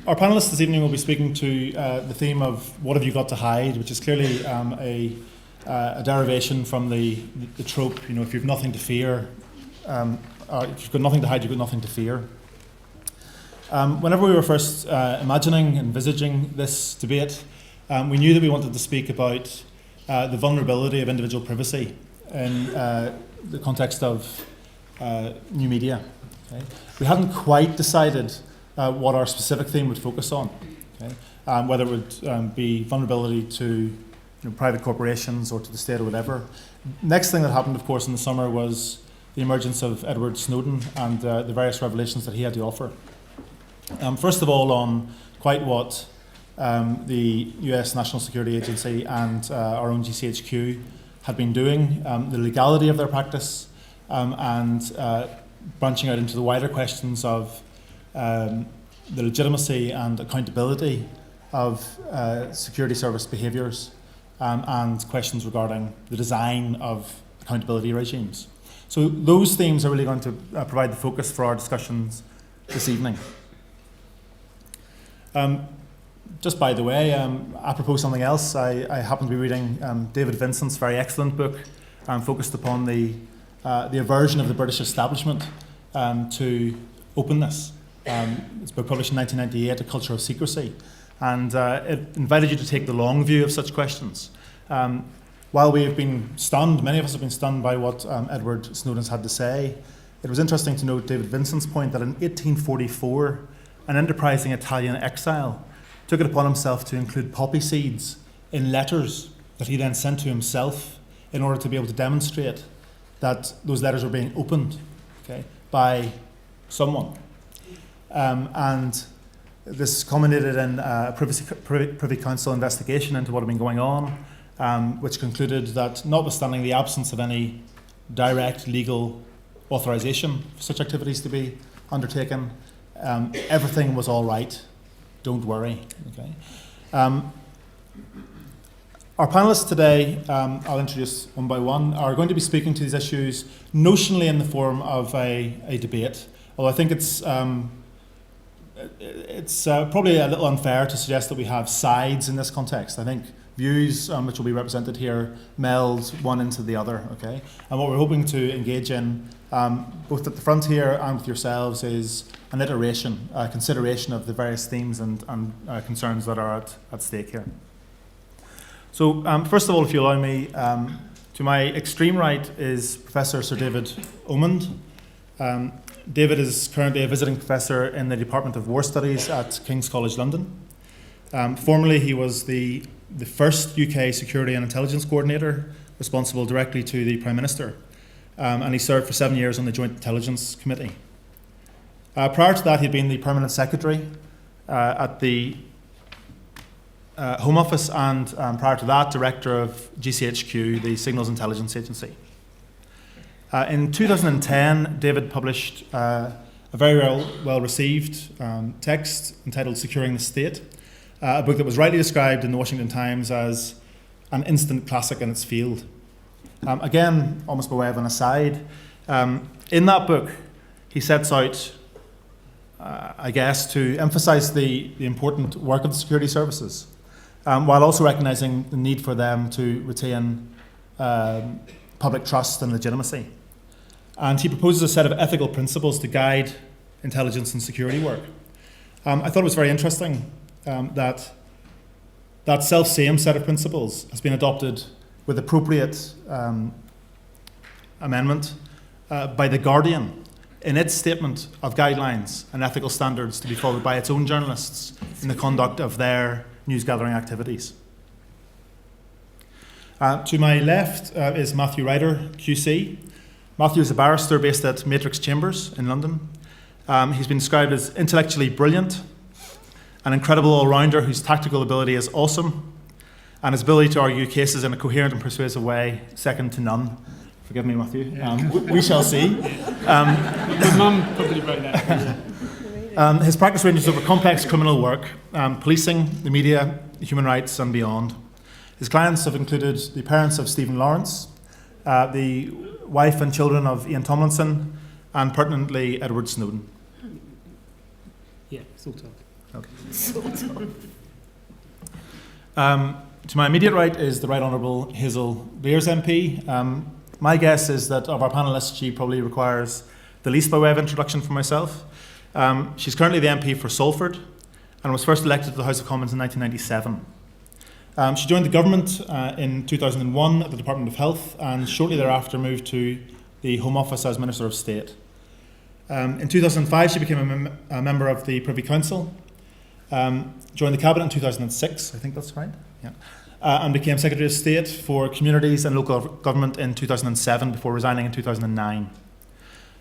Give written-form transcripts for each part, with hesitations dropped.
Our panellists this evening will be speaking to the theme of what have you got to hide, which is clearly a derivation from the trope, if you've nothing to fear, if you've got nothing to hide, you've got nothing to fear. Whenever we were first envisaging this debate, we knew that we wanted to speak about the vulnerability of individual privacy in the context of new media. Okay? We hadn't quite decided what our specific theme would focus on, okay? Whether it would be vulnerability to private corporations or to the state or whatever. Next thing that happened, of course, in the summer was the emergence of Edward Snowden and the various revelations that he had to offer. First of all, on quite what the US National Security Agency and our own GCHQ had been doing, the legality of their practice, and branching out into the wider questions of the legitimacy and accountability of security service behaviours, and questions regarding the design of accountability regimes. So those themes are really going to provide the focus for our discussions this evening. Just by the way, apropos something else, I happen to be reading David Vincent's very excellent book focused upon the aversion of the British establishment to openness. It's a book published in 1998, A Culture of Secrecy, and it invited you to take the long view of such questions. While we have been stunned, many of us have been stunned by what Edward Snowden's had to say, it was interesting to note David Vincent's point that in 1844, an enterprising Italian exile took it upon himself to include poppy seeds in letters that he then sent to himself in order to be able to demonstrate that those letters were being opened, okay, by someone. And this culminated in a Privy Council investigation into what had been going on, which concluded that notwithstanding the absence of any direct legal authorization for such activities to be undertaken, everything was all right. Don't worry. Okay. Our panellists today, I'll introduce one by one, are going to be speaking to these issues notionally in the form of a debate. Although I think it's probably a little unfair to suggest that we have sides in this context. I think views which will be represented here meld one into the other. Okay. And what we're hoping to engage in, both at the front here and with yourselves, is an iteration, a consideration of the various themes and concerns that are at stake here. So first of all, if you allow me, to my extreme right is Professor Sir David Omand. David is currently a visiting professor in the Department of War Studies at King's College London. Formerly, he was the first UK Security and Intelligence Coordinator, responsible directly to the Prime Minister, and he served for 7 years on the Joint Intelligence Committee. Prior to that, he'd been the Permanent Secretary at the Home Office, and prior to that, Director of GCHQ, the Signals Intelligence Agency. In 2010, David published a very well received text entitled Securing the State, a book that was rightly described in the Washington Times as an instant classic in its field. Again, almost by way of an aside, in that book, he sets out, I guess, to emphasize the important work of the security services, while also recognizing the need for them to retain public trust and legitimacy. And he proposes a set of ethical principles to guide intelligence and security work. I thought it was very interesting that self-same set of principles has been adopted with appropriate amendment by The Guardian in its statement of guidelines and ethical standards to be followed by its own journalists in the conduct of their news-gathering activities. To my left is Matthew Ryder, QC. Matthew is a barrister based at Matrix Chambers in London. He's been described as intellectually brilliant, an incredible all-rounder whose tactical ability is awesome, and his ability to argue cases in a coherent and persuasive way, second to none. Forgive me, Matthew. We shall see. My mum probably wrote that. His practice ranges over complex criminal work, policing, the media, human rights, and beyond. His clients have included the parents of Stephen Lawrence, the wife and children of Ian Tomlinson, and pertinently Edward Snowden. Yeah, sort of. Okay. To my immediate right is the Right Honourable Hazel Blears MP. My guess is that of our panellists, she probably requires the least by way of introduction for myself. She's currently the MP for Salford and was first elected to the House of Commons in 1997. She joined the government in 2001 at the Department of Health and shortly thereafter moved to the Home Office as Minister of State. In 2005, she became a member of the Privy Council, joined the Cabinet in 2006, I think that's right, yeah, and became Secretary of State for Communities and Local Government in 2007 before resigning in 2009.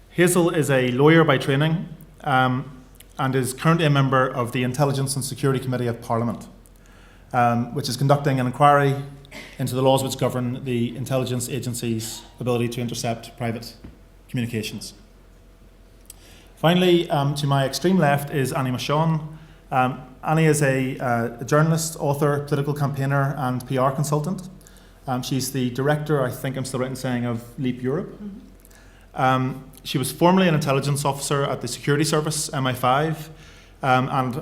Hazel is a lawyer by training and is currently a member of the Intelligence and Security Committee of Parliament, which is conducting an inquiry into the laws which govern the intelligence agency's ability to intercept private communications. Finally, to my extreme left is Annie Machon. Annie is a journalist, author, political campaigner and PR consultant. She's the director, I think I'm still right in saying, of Leap Europe. She was formerly an intelligence officer at the security service, MI5, and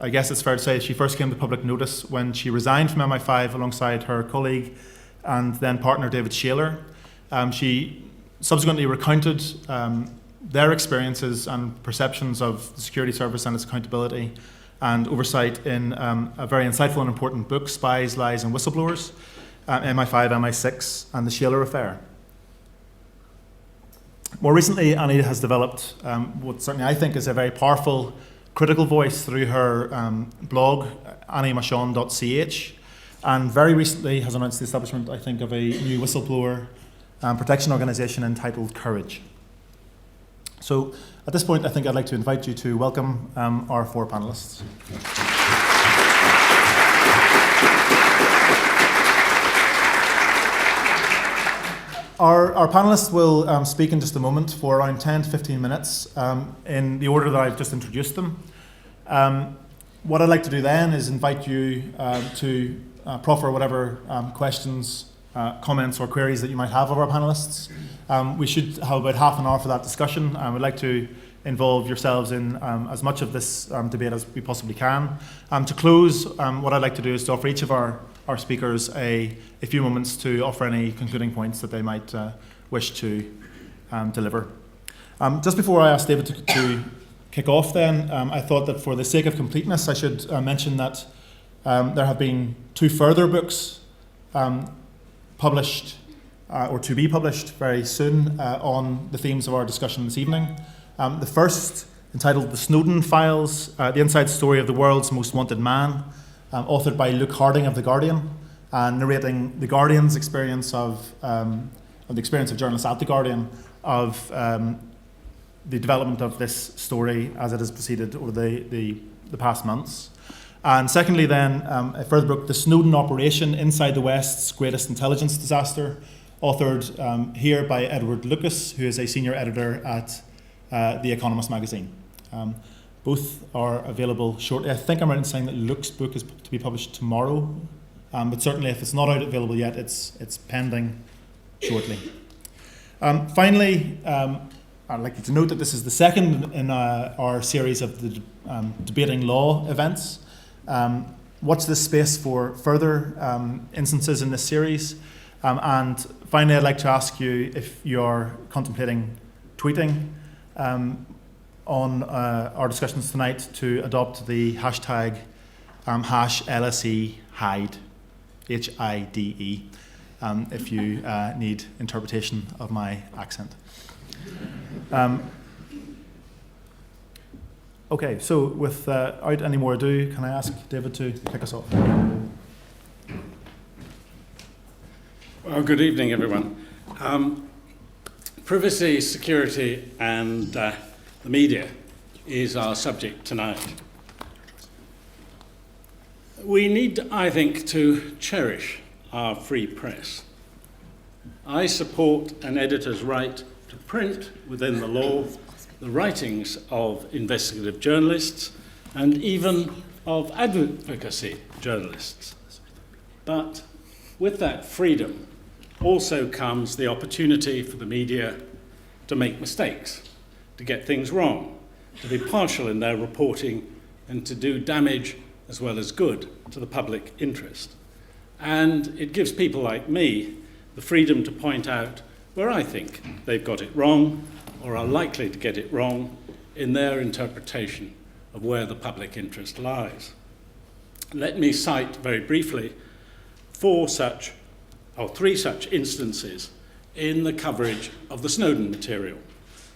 I guess it's fair to say she first came to public notice when she resigned from MI5 alongside her colleague and then partner David Shaler. She subsequently recounted their experiences and perceptions of the security service and its accountability and oversight in a very insightful and important book, Spies, Lies and Whistleblowers, MI5, MI6 and the Shaler Affair. More recently, Annie has developed what certainly I think is a very powerful critical voice through her blog, anniemachon.ch, and very recently has announced the establishment, I think, of a new whistleblower protection organisation entitled Courage. So at this point, I think I'd like to invite you to welcome our four panellists. Our panellists will speak in just a moment for around 10 to 15 minutes in the order that I've just introduced them. What I'd like to do then is invite you to proffer whatever questions, comments or queries that you might have of our panellists. We should have about half an hour for that discussion. We'd like to involve yourselves in as much of this debate as we possibly can. To close, what I'd like to do is to offer each of our speakers a few moments to offer any concluding points that they might wish to deliver. Just before I ask David to kick off then, I thought that for the sake of completeness I should mention that there have been two further books published or to be published very soon on the themes of our discussion this evening. The first, entitled The Snowden Files, The Inside Story of the World's Most Wanted Man, authored by Luke Harding of The Guardian, narrating The Guardian's experience of the experience of journalists at The Guardian of the development of this story as it has proceeded over the past months. And secondly then, a further book, The Snowden Operation, Inside the West's Greatest Intelligence Disaster, authored here by Edward Lucas, who is a senior editor at The Economist magazine. Both are available shortly. I think I'm right in saying that Luke's book is to be published tomorrow, but certainly if it's not out available yet, it's pending shortly. Finally, I'd like you to note that this is the second in our series of the debating law events. Watch this space for further instances in this series. And finally, I'd like to ask you if you're contemplating tweeting on our discussions tonight to adopt the hashtag #LSE Hide, HIDE, if you need interpretation of my accent. Okay, so without any more ado, can I ask David to kick us off? Well, good evening, everyone. Privacy, security, and the media is our subject tonight. We need, I think, to cherish our free press. I support an editor's right to print within the law the writings of investigative journalists and even of advocacy journalists. But with that freedom also comes the opportunity for the media to make mistakes, to get things wrong, to be partial in their reporting and to do damage as well as good to the public interest. And it gives people like me the freedom to point out where I think they've got it wrong or are likely to get it wrong in their interpretation of where the public interest lies. Let me cite very briefly three such instances in the coverage of the Snowden material.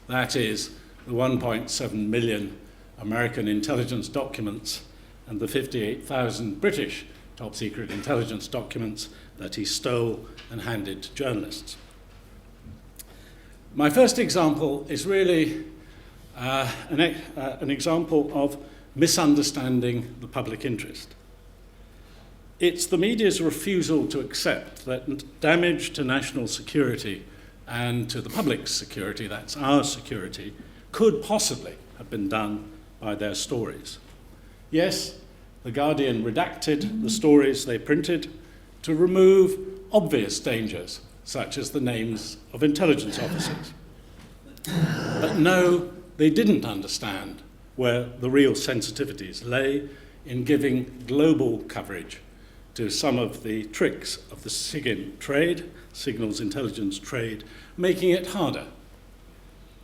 That is, the 1.7 million American intelligence documents and the 58,000 British top-secret intelligence documents that he stole and handed to journalists. My first example is really an example of misunderstanding the public interest. It's the media's refusal to accept that damage to national security and to the public's security, that's our security, could possibly have been done by their stories. Yes, The Guardian redacted the stories they printed to remove obvious dangers, such as the names of intelligence officers. But no, they didn't understand where the real sensitivities lay in giving global coverage to some of the tricks of the SIGINT trade, signals intelligence trade, making it harder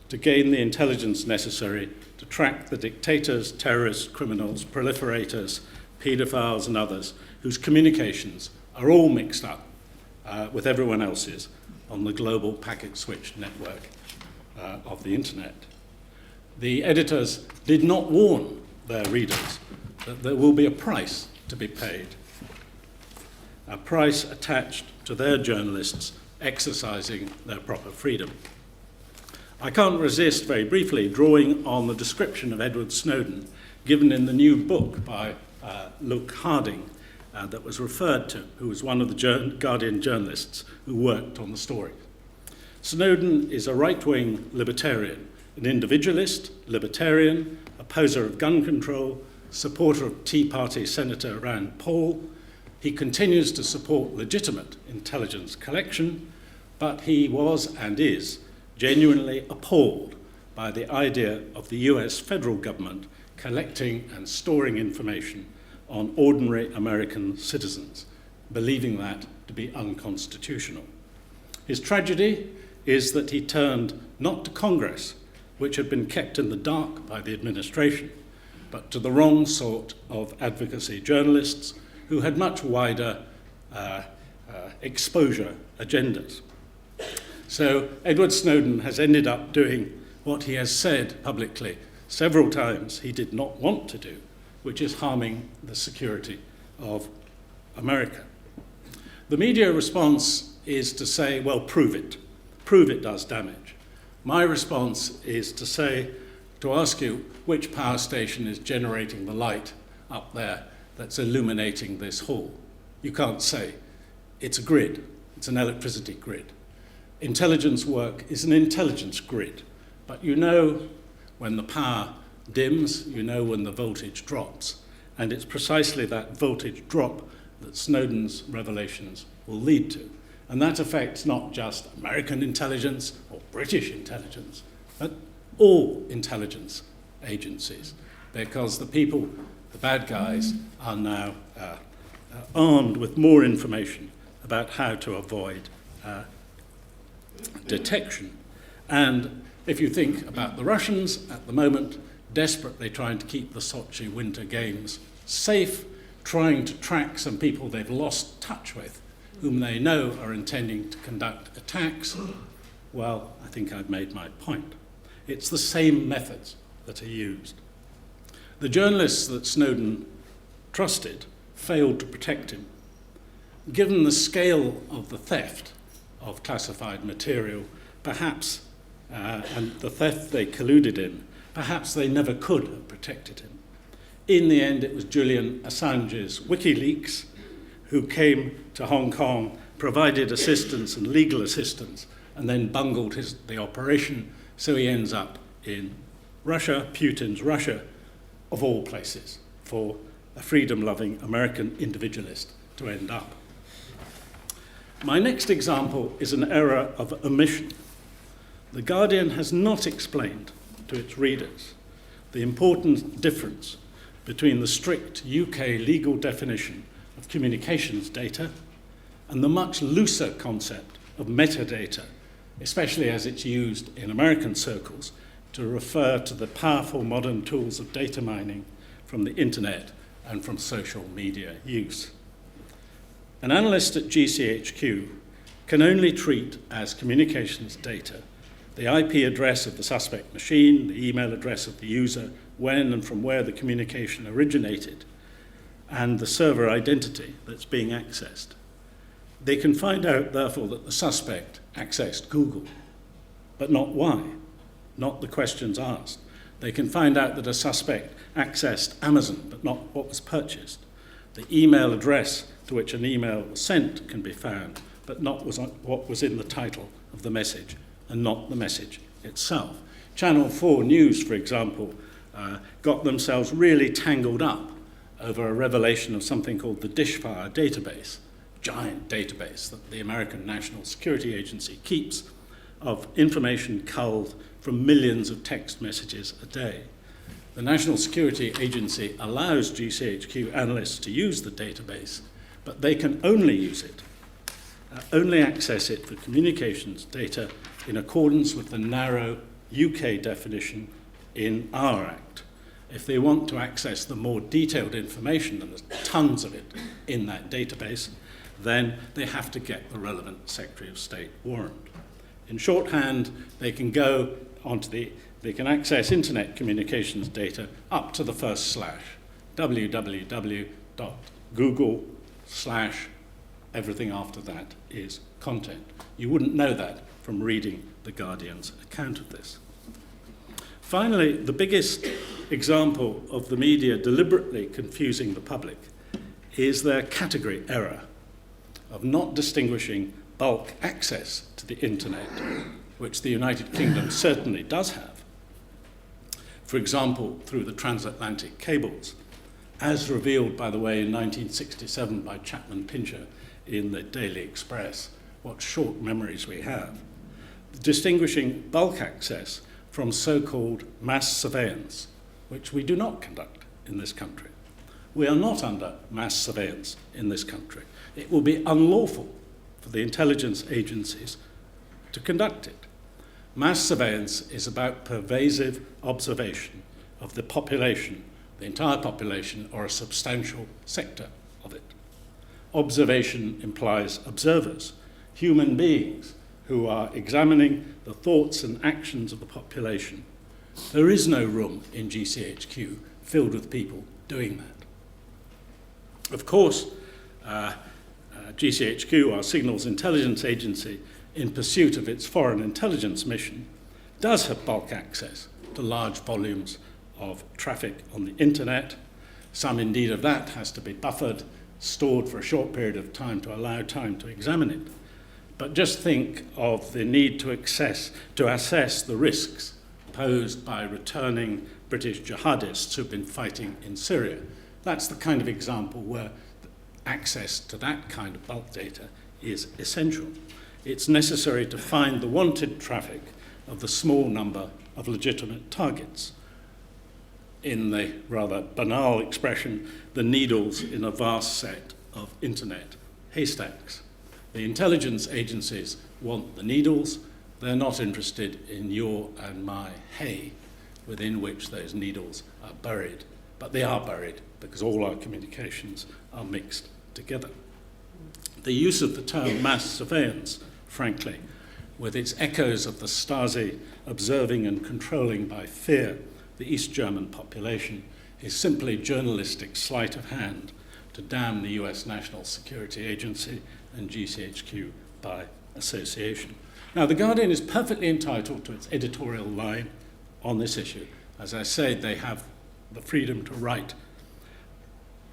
to gain the intelligence necessary to track the dictators, terrorists, criminals, proliferators, paedophiles and others whose communications are all mixed up with everyone else's on the global packet switch network of the internet. The editors did not warn their readers that there will be a price to be paid, a price attached to their journalists exercising their proper freedom. I can't resist very briefly drawing on the description of Edward Snowden given in the new book by Luke Harding that was referred to, who was one of the Guardian journalists who worked on the story. Snowden is a right-wing libertarian, an individualist, libertarian, opposer of gun control, supporter of Tea Party Senator Rand Paul. He continues to support legitimate intelligence collection, but he was and is genuinely appalled by the idea of the US federal government collecting and storing information on ordinary American citizens, believing that to be unconstitutional. His tragedy is that he turned not to Congress, which had been kept in the dark by the administration, but to the wrong sort of advocacy journalists who had much wider exposure agendas. So Edward Snowden has ended up doing what he has said publicly several times he did not want to do, which is harming the security of America. The media response is to say, well, prove it. Prove it does damage. My response is to ask you which power station is generating the light up there that's illuminating this hall. You can't say. It's a grid. It's an electricity grid. Intelligence work is an intelligence grid, but you know when the power dims, you know when the voltage drops, and it's precisely that voltage drop that Snowden's revelations will lead to. And that affects not just American intelligence or British intelligence, but all intelligence agencies, because the people, the bad guys, are now armed with more information about how to avoid detection. And if you think about the Russians at the moment, desperately trying to keep the Sochi Winter Games safe, trying to track some people they've lost touch with, whom they know are intending to conduct attacks, well, I think I've made my point. It's the same methods that are used. The journalists that Snowden trusted failed to protect him. Given the scale of the theft of classified material, perhaps, and the theft they colluded in, perhaps they never could have protected him. In the end, it was Julian Assange's WikiLeaks who came to Hong Kong, provided assistance and legal assistance, and then bungled the operation, so he ends up in Russia, Putin's Russia, of all places, for a freedom-loving American individualist to end up. My next example is an error of omission. The Guardian has not explained to its readers the important difference between the strict UK legal definition of communications data and the much looser concept of metadata, especially as it's used in American circles to refer to the powerful modern tools of data mining from the internet and from social media use. An analyst at GCHQ can only treat as communications data the IP address of the suspect machine, the email address of the user, when and from where the communication originated, and the server identity that's being accessed. They can find out, therefore, that the suspect accessed Google, but not why, not the questions asked. They can find out that a suspect accessed Amazon, but not what was purchased. The email address to which an email was sent can be found, but not what was in the title of the message, and not the message itself. Channel 4 News, for example, got themselves really tangled up over a revelation of something called the Dishfire database, giant database that the American National Security Agency keeps of information culled from millions of text messages a day. The National Security Agency allows GCHQ analysts to use the database, but they can only use it, only access it for communications data in accordance with the narrow UK definition in our Act. If they want to access the more detailed information, and there's tons of it in that database, then they have to get the relevant Secretary of State warrant. In shorthand, they can they can access internet communications data up to the first slash, www.google/ everything after that is content. You wouldn't know that from reading The Guardian's account of this. Finally, the biggest example of the media deliberately confusing the public is their category error of not distinguishing bulk access to the internet, which the United Kingdom certainly does have. For example, through the transatlantic cables, as revealed, by the way, in 1967 by Chapman Pincher in the Daily Express. What short memories we have. Distinguishing bulk access from so-called mass surveillance, which we do not conduct in this country. We are not under mass surveillance in this country. It will be unlawful for the intelligence agencies to conduct it. Mass surveillance is about pervasive observation of the population, the entire population, or a substantial sector of it. Observation implies observers, human beings who are examining the thoughts and actions of the population. There is no room in GCHQ filled with people doing that. Of course, GCHQ, our signals intelligence agency, in pursuit of its foreign intelligence mission, does have bulk access to large volumes of traffic on the internet. Some indeed of that has to be buffered, stored for a short period of time to allow time to examine it. But just think of the need to assess the risks posed by returning British jihadists who've been fighting in Syria. That's the kind of example where access to that kind of bulk data is essential. It's necessary to find the wanted traffic of the small number of legitimate targets. In the rather banal expression, the needles in a vast set of internet haystacks. The intelligence agencies want the needles. They're not interested in your and my hay within which those needles are buried. But they are buried because all our communications are mixed together. The use of the term mass surveillance, frankly, with its echoes of the Stasi observing and controlling by fear the East German population, is simply journalistic sleight of hand to damn the US National Security Agency and GCHQ by association. Now, The Guardian is perfectly entitled to its editorial line on this issue. As I say, they have the freedom to write.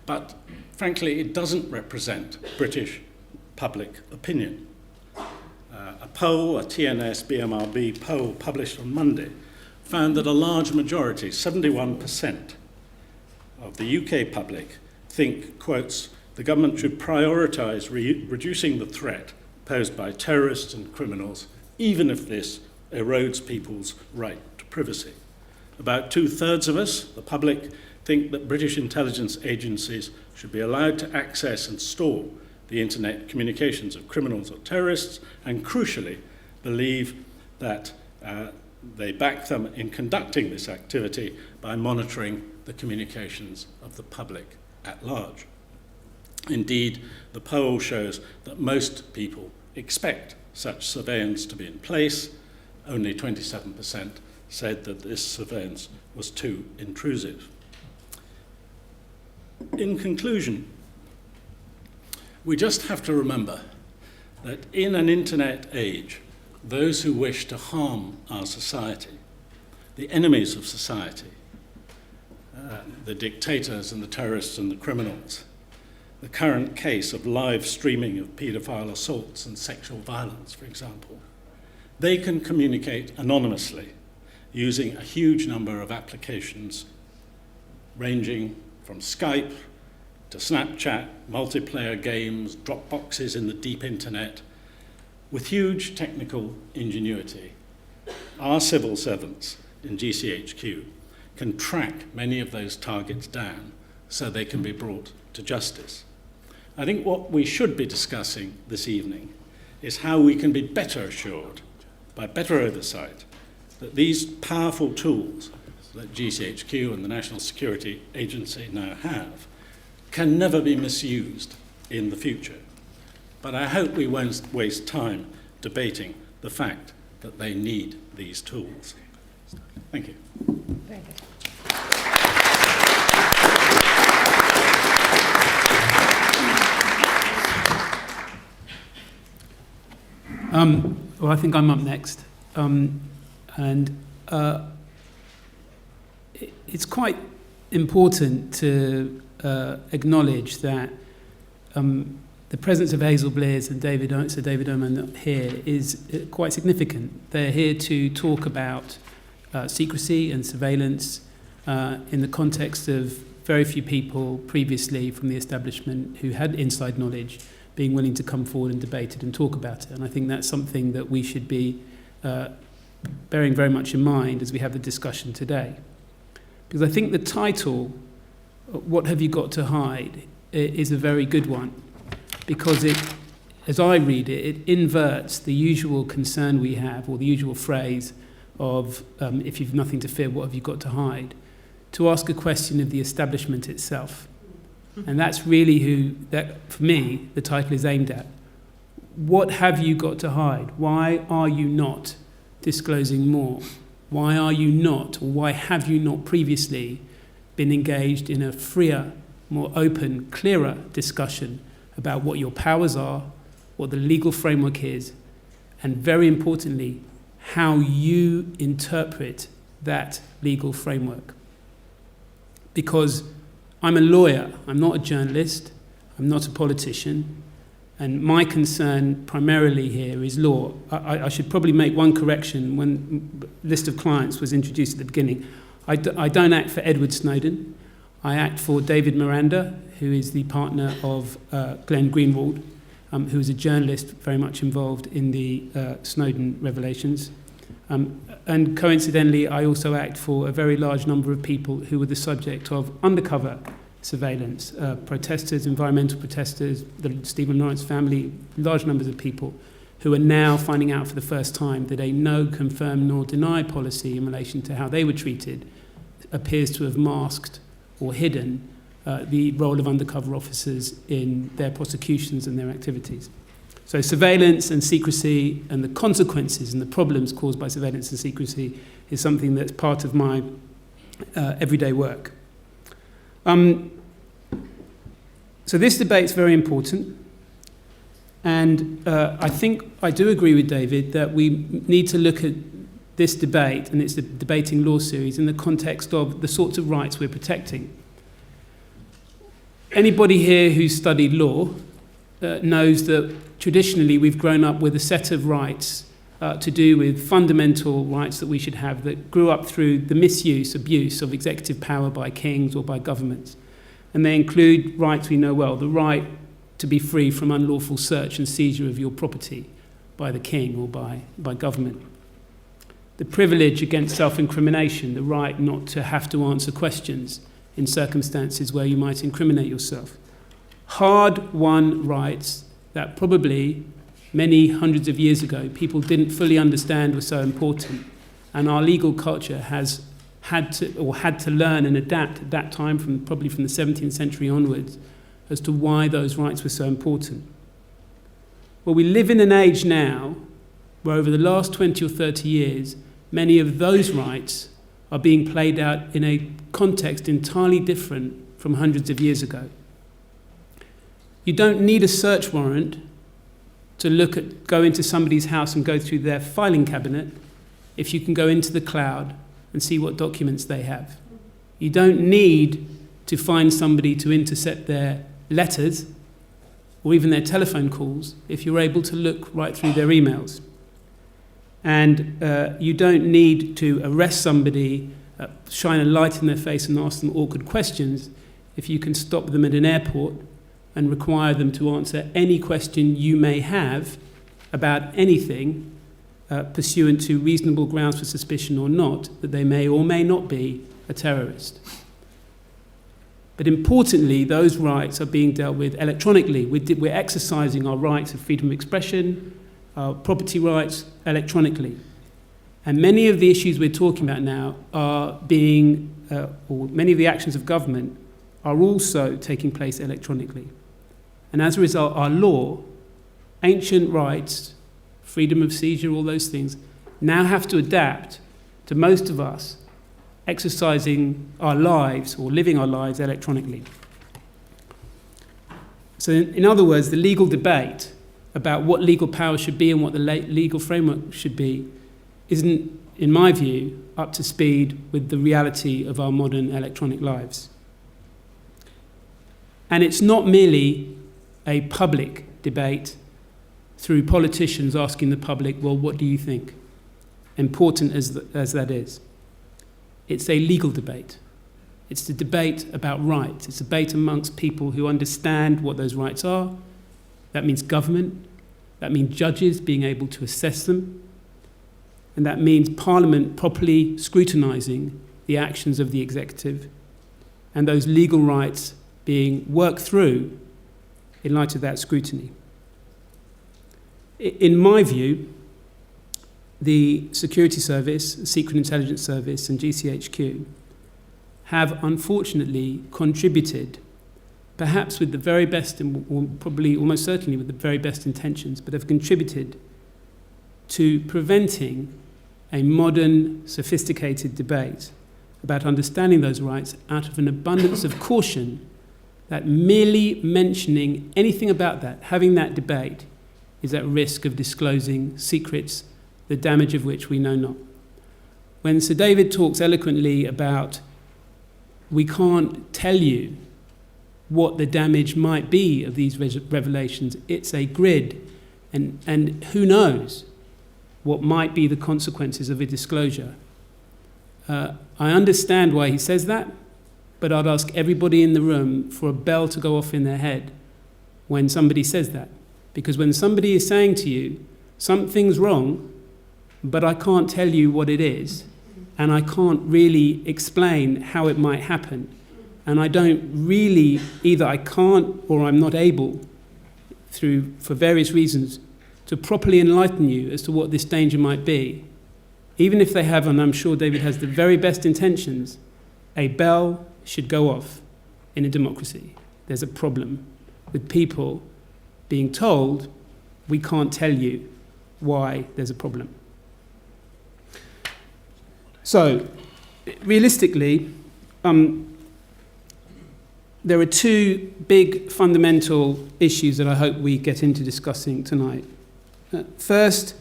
But frankly, it doesn't represent British public opinion. A poll, a TNS BMRB poll published on Monday, found that a large majority, 71% of the UK public, think, quotes, the government should prioritise reducing the threat posed by terrorists and criminals, even if this erodes people's right to privacy. About 2/3 of us, the public, think that British intelligence agencies should be allowed to access and store the internet communications of criminals or terrorists, and crucially, believe that they back them in conducting this activity by monitoring the communications of the public at large. Indeed, the poll shows that most people expect such surveillance to be in place. Only 27% said that this surveillance was too intrusive. In conclusion, we just have to remember that in an internet age, those who wish to harm our society, the enemies of society, the dictators and the terrorists and the criminals, the current case of live streaming of paedophile assaults and sexual violence, for example, they can communicate anonymously using a huge number of applications ranging from Skype to Snapchat, multiplayer games, Dropboxes in the deep internet. With huge technical ingenuity, our civil servants in GCHQ can track many of those targets down so they can be brought to justice. I think what we should be discussing this evening is how we can be better assured, by better oversight, that these powerful tools that GCHQ and the National Security Agency now have can never be misused in the future. But I hope we won't waste time debating the fact that they need these tools. Thank you. Very good. Well, I think I'm up next. It's quite important to acknowledge that the presence of Hazel Blears and Sir David Omand here is quite significant. They're here to talk about secrecy and surveillance in the context of very few people previously from the establishment who had inside knowledge being willing to come forward and debate it and talk about it. And I think that's something that we should be bearing very much in mind as we have the discussion today. Because I think the title, "What Have You Got to Hide?" is a very good one. Because it, as I read it, it inverts the usual concern we have, or the usual phrase of, if you've nothing to fear, what have you got to hide? To ask a question of the establishment itself. And that's really for me, the title is aimed at. What have you got to hide? Why are you not disclosing more? Why are you not, or why have you not previously been engaged in a freer, more open, clearer discussion about what your powers are, what the legal framework is, and very importantly, how you interpret that legal framework. Because I'm a lawyer, I'm not a journalist, I'm not a politician, and my concern primarily here is law. I should probably make one correction when the list of clients was introduced at the beginning. I don't act for Edward Snowden. I act for David Miranda, who is the partner of Glenn Greenwald, who is a journalist very much involved in the Snowden revelations. And coincidentally, I also act for a very large number of people who were the subject of undercover surveillance, protesters, environmental protesters, the Stephen Lawrence family, large numbers of people who are now finding out for the first time that a no confirm nor deny policy in relation to how they were treated appears to have masked or hidden the role of undercover officers in their prosecutions and their activities. So surveillance and secrecy and the consequences and the problems caused by surveillance and secrecy is something that's part of my everyday work. So this debate's very important. And I think I do agree with David that we need to look at this debate, and it's the Debating Law series, in the context of the sorts of rights we're protecting. Anybody here who's studied law knows that traditionally we've grown up with a set of rights to do with fundamental rights that we should have that grew up through the misuse, abuse of executive power by kings or by governments. And they include rights we know well, the right to be free from unlawful search and seizure of your property by the king or by government. The privilege against self-incrimination, the right not to have to answer questions in circumstances where you might incriminate yourself. Hard-won rights that probably many hundreds of years ago people didn't fully understand were so important, and our legal culture has had to learn and adapt at that time, probably from the 17th century onwards, as to why those rights were so important. Well, we live in an age now where over the last 20 or 30 years, many of those rights are being played out in a context entirely different from hundreds of years ago. You don't need a search warrant to go into somebody's house and go through their filing cabinet if you can go into the cloud and see what documents they have. You don't need to find somebody to intercept their letters or even their telephone calls if you're able to look right through their emails. And you don't need to arrest somebody, shine a light in their face and ask them awkward questions if you can stop them at an airport and require them to answer any question you may have about anything, pursuant to reasonable grounds for suspicion or not, that they may or may not be a terrorist. But importantly, those rights are being dealt with electronically. We're exercising our rights of freedom of expression, our property rights electronically. And many of the issues we're talking about now are or many of the actions of government are also taking place electronically. And as a result, our law, ancient rights, freedom of seizure, all those things, now have to adapt to most of us exercising our lives or living our lives electronically. So in other words, the legal debate about what legal power should be and what the legal framework should be isn't, in my view, up to speed with the reality of our modern electronic lives. And it's not merely a public debate through politicians asking the public, well, what do you think? Important as that is. It's a legal debate. It's a debate about rights. It's a debate amongst people who understand what those rights are. That means government. That means judges being able to assess them. And that means Parliament properly scrutinising the actions of the executive and those legal rights being worked through in light of that scrutiny. In my view, the Security Service, Secret Intelligence Service, and GCHQ have unfortunately contributed, perhaps with the very best, or probably almost certainly with the very best intentions, but have contributed to preventing a modern, sophisticated debate about understanding those rights out of an abundance of caution that merely mentioning anything about that, having that debate, is at risk of disclosing secrets, the damage of which we know not. When Sir David talks eloquently about we can't tell you what the damage might be of these revelations, it's a grid, and who knows what might be the consequences of a disclosure. I understand why he says that, but I'd ask everybody in the room for a bell to go off in their head when somebody says that. Because when somebody is saying to you, something's wrong, but I can't tell you what it is, and I can't really explain how it might happen, and I don't really, either I can't or I'm not able, for various reasons, to properly enlighten you as to what this danger might be, even if they have, and I'm sure David has the very best intentions, a bell should go off in a democracy. There's a problem with people being told, we can't tell you why there's a problem. So, realistically, there are two big fundamental issues that I hope we get into discussing tonight. First,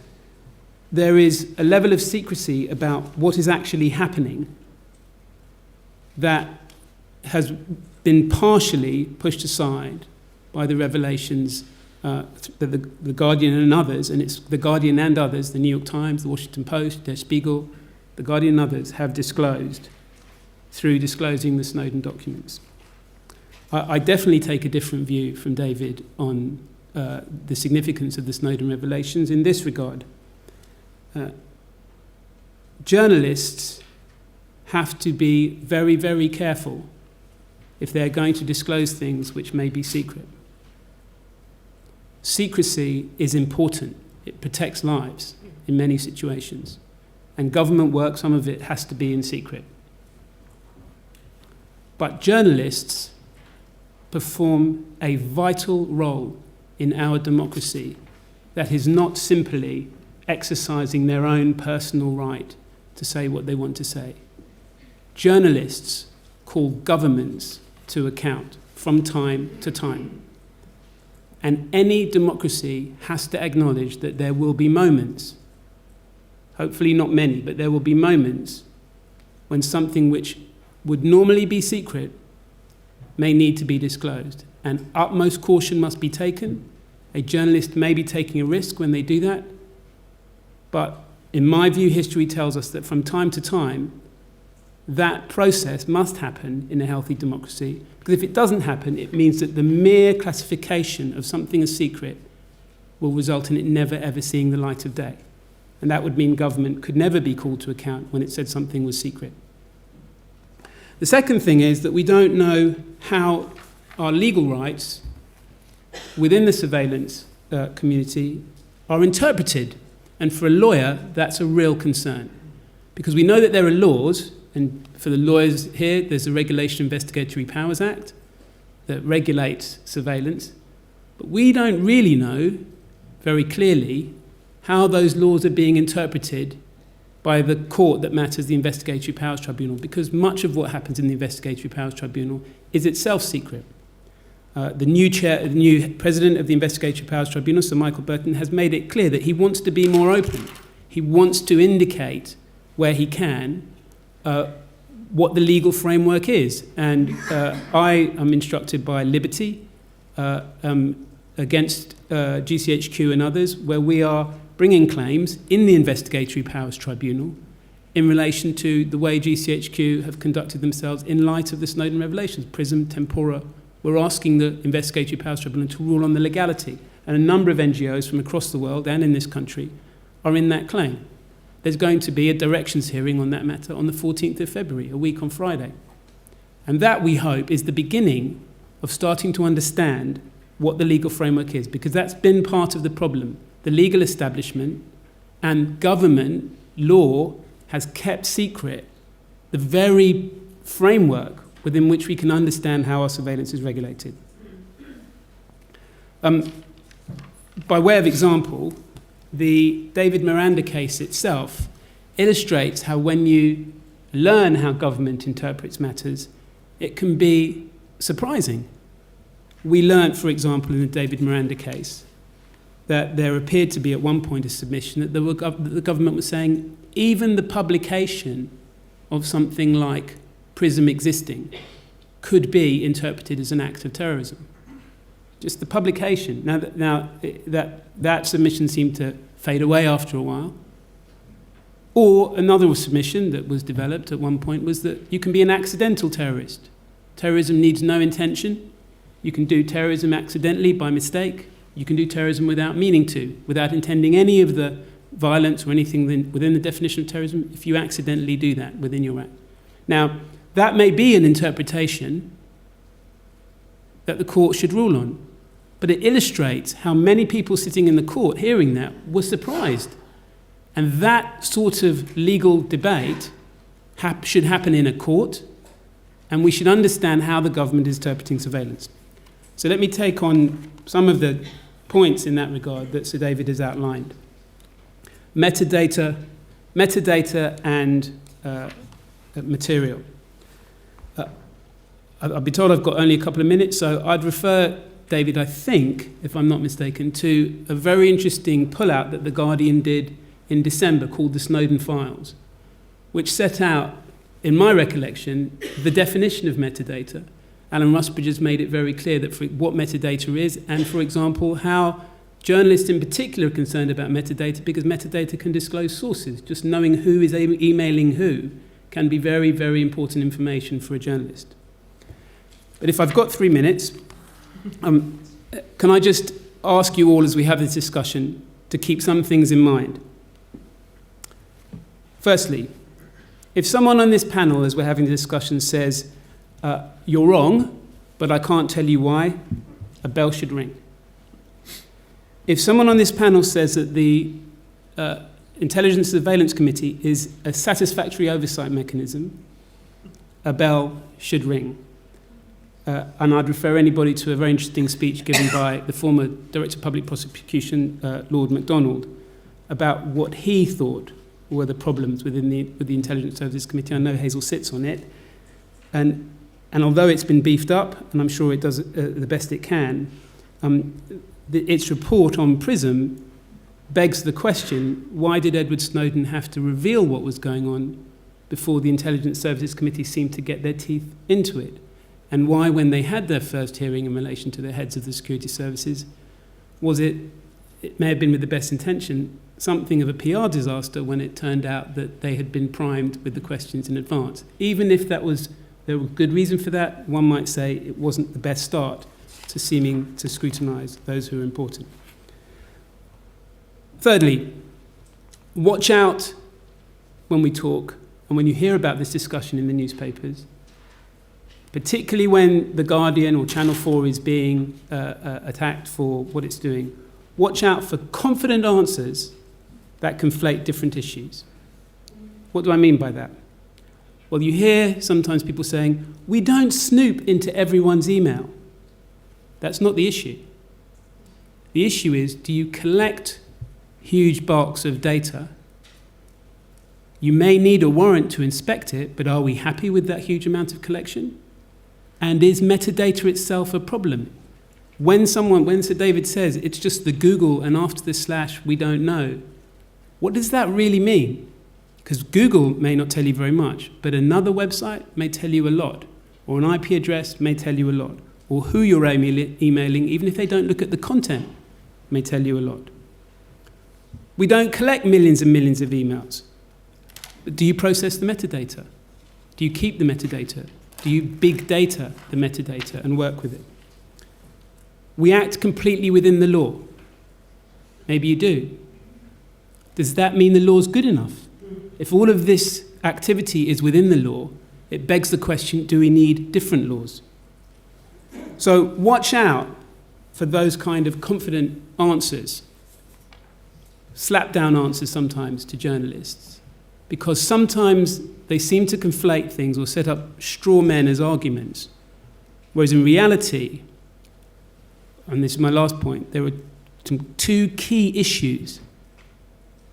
there is a level of secrecy about what is actually happening that has been partially pushed aside by the revelations that the Guardian and others, and it's the Guardian and others, the New York Times, the Washington Post, Der Spiegel, the Guardian and others have disclosed through disclosing the Snowden documents. I definitely take a different view from David on the significance of the Snowden revelations in this regard. Journalists have to be very, very careful if they're going to disclose things which may be secret. Secrecy is important. It protects lives in many situations. And government work, some of it has to be in secret. But journalists perform a vital role in our democracy that is not simply exercising their own personal right to say what they want to say. Journalists call governments to account from time to time. And any democracy has to acknowledge that there will be moments, hopefully not many, but there will be moments when something which would normally be secret may need to be disclosed. And utmost caution must be taken. A journalist may be taking a risk when they do that. But in my view, history tells us that from time to time, that process must happen in a healthy democracy, because if it doesn't happen, it means that the mere classification of something as secret will result in it never ever seeing the light of day. And that would mean government could never be called to account when it said something was secret. The second thing is that we don't know how our legal rights within the surveillance community are interpreted. And for a lawyer, that's a real concern. Because we know that there are laws, and for the lawyers here, there's the Regulation of Investigatory Powers Act that regulates surveillance. But we don't really know very clearly how those laws are being interpreted by the court that matters, the Investigatory Powers Tribunal, because much of what happens in the Investigatory Powers Tribunal is itself secret. The new president of the Investigatory Powers Tribunal, Sir Michael Burton, has made it clear that he wants to be more open. He wants to indicate where he can what the legal framework is. And I am instructed by Liberty against GCHQ and others, where we are bringing claims in the Investigatory Powers Tribunal in relation to the way GCHQ have conducted themselves in light of the Snowden revelations, PRISM, Tempora. We're asking the Investigatory Powers Tribunal to rule on the legality. And a number of NGOs from across the world and in this country are in that claim. There's going to be a directions hearing on that matter on the 14th of February, a week on Friday. And that, we hope, is the beginning of starting to understand what the legal framework is, because that's been part of the problem. The legal establishment and government law has kept secret the very framework within which we can understand how our surveillance is regulated. By way of example, the David Miranda case itself illustrates how when you learn how government interprets matters, it can be surprising. We learnt, for example, in the David Miranda case, that there appeared to be at one point a submission that the government was saying even the publication of something like PRISM existing could be interpreted as an act of terrorism. Just the publication. Now that submission seemed to fade away after a while. Or another submission that was developed at one point was that you can be an accidental terrorist. Terrorism needs no intention. You can do terrorism accidentally by mistake. You can do terrorism without meaning to, without intending any of the violence or anything within the definition of terrorism, if you accidentally do that within your act. Now, that may be an interpretation that the court should rule on, but it illustrates how many people sitting in the court hearing that were surprised. And that sort of legal debate should happen in a court, and we should understand how the government is interpreting surveillance. So let me take on some of the points in that regard that Sir David has outlined. Metadata and material. I'll be told I've got only a couple of minutes, so I'd refer, David, I think, if I'm not mistaken, to a very interesting pull-out that The Guardian did in December called the Snowden Files, which set out, in my recollection, the definition of metadata. Alan Rusbridge has made it very clear that what metadata is, and, for example, how journalists in particular are concerned about metadata, because metadata can disclose sources. Just knowing who is emailing who can be very, very important information for a journalist. But if I've got 3 minutes, can I just ask you all, as we have this discussion, to keep some things in mind? Firstly, if someone on this panel, as we're having the discussion, says, You're wrong, but I can't tell you why. A bell should ring. If someone on this panel says that the Intelligence Surveillance Committee is a satisfactory oversight mechanism, a bell should ring. And I'd refer anybody to a very interesting speech given by the former Director of Public Prosecution, Lord MacDonald, about what he thought were the problems with the Intelligence Services Committee. I know Hazel sits on it. And although it's been beefed up, and I'm sure it does the best it can, its report on PRISM begs the question, why did Edward Snowden have to reveal what was going on before the Intelligence Services Committee seemed to get their teeth into it? And why, when they had their first hearing in relation to the heads of the security services, was it may have been with the best intention, something of a PR disaster when it turned out that they had been primed with the questions in advance. Even if there was good reason for that, one might say it wasn't the best start to seeming to scrutinise those who are important. Thirdly, watch out when we talk and when you hear about this discussion in the newspapers, particularly when The Guardian or Channel 4 is being attacked for what it's doing. Watch out for confident answers that conflate different issues. What do I mean by that? Well, you hear sometimes people saying, we don't snoop into everyone's email. That's not the issue. The issue is, do you collect huge bulks of data? You may need a warrant to inspect it, but are we happy with that huge amount of collection? And is metadata itself a problem? When Sir David says it's just the Google and after the slash we don't know, what does that really mean? Because Google may not tell you very much, but another website may tell you a lot, or an IP address may tell you a lot, or who you're emailing, even if they don't look at the content, may tell you a lot. We don't collect millions and millions of emails. But do you process the metadata? Do you keep the metadata? Do you big data the metadata and work with it? We act completely within the law. Maybe you do. Does that mean the law's good enough? If all of this activity is within the law, it begs the question, do we need different laws? So watch out for those kind of confident answers, slap-down answers sometimes to journalists, because sometimes they seem to conflate things or set up straw men as arguments, whereas in reality, and this is my last point, there are two key issues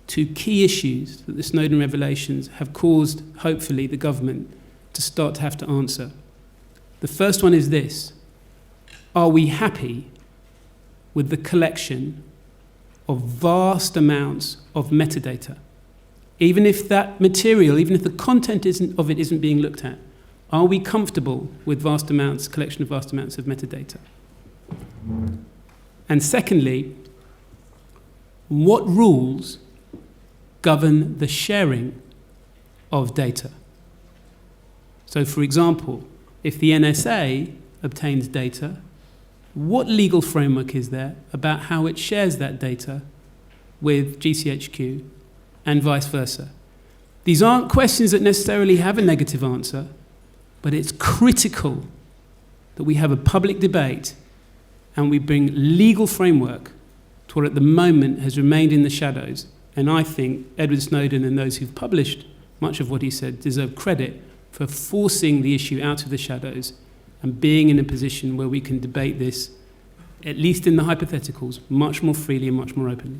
that the Snowden revelations have caused, hopefully, the government to start to have to answer. The first one is this: are we happy with the collection of vast amounts of metadata? Even if that material, even if the content isn't being looked at, are we comfortable with collection of vast amounts of metadata? And secondly, what rules govern the sharing of data? So, for example, if the NSA obtains data, what legal framework is there about how it shares that data with GCHQ and vice versa? These aren't questions that necessarily have a negative answer, but it's critical that we have a public debate and we bring legal framework to what at the moment has remained in the shadows. And I think Edward Snowden and those who've published much of what he said deserve credit for forcing the issue out of the shadows and being in a position where we can debate this, at least in the hypotheticals, much more freely and much more openly.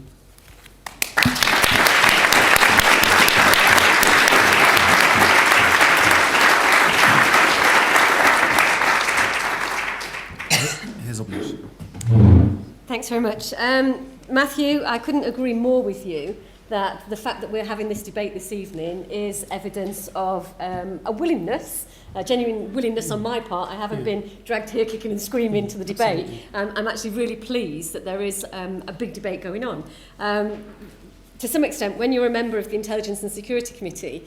Hazel Blears. Thanks very much. Matthew, I couldn't agree more with you that the fact that we're having this debate this evening is evidence of a willingness, a genuine willingness on my part. I haven't been dragged here kicking and screaming to the debate. I'm actually really pleased that there is a big debate going on. to some extent, when you're a member of the Intelligence and Security Committee,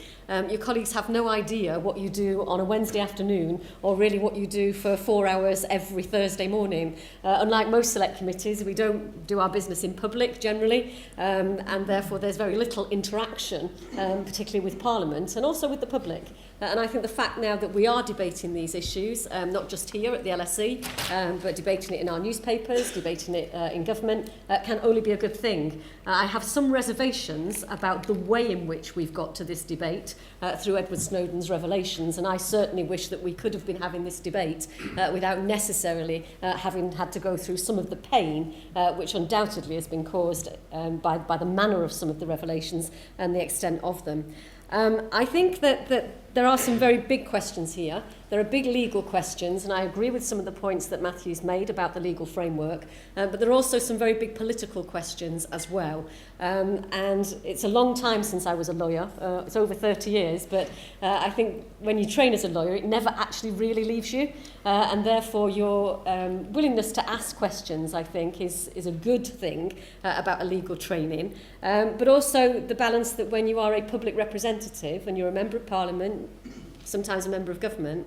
your colleagues have no idea what you do on a Wednesday afternoon or really what you do for 4 hours every Thursday morning. Unlike most select committees, we don't do our business in public generally, and therefore there's very little interaction, particularly with Parliament and also with the public. And I think the fact now that we are debating these issues, not just here at the LSE, but debating it in our newspapers, debating it in government, can only be a good thing. I have some reservations about the way in which we've got to this debate through Edward Snowden's revelations, and I certainly wish that we could have been having this debate without necessarily having had to go through some of the pain which undoubtedly has been caused by the manner of some of the revelations and the extent of them. I think that there are some very big questions here. There are big legal questions, and I agree with some of the points that Matthew's made about the legal framework, but there are also some very big political questions as well. And it's a long time since I was a lawyer. It's over 30 years, but I think when you train as a lawyer, it never actually really leaves you, and therefore your willingness to ask questions, I think, is a good thing about a legal training. But also the balance that when you are a public representative and you're a member of Parliament, sometimes a member of government,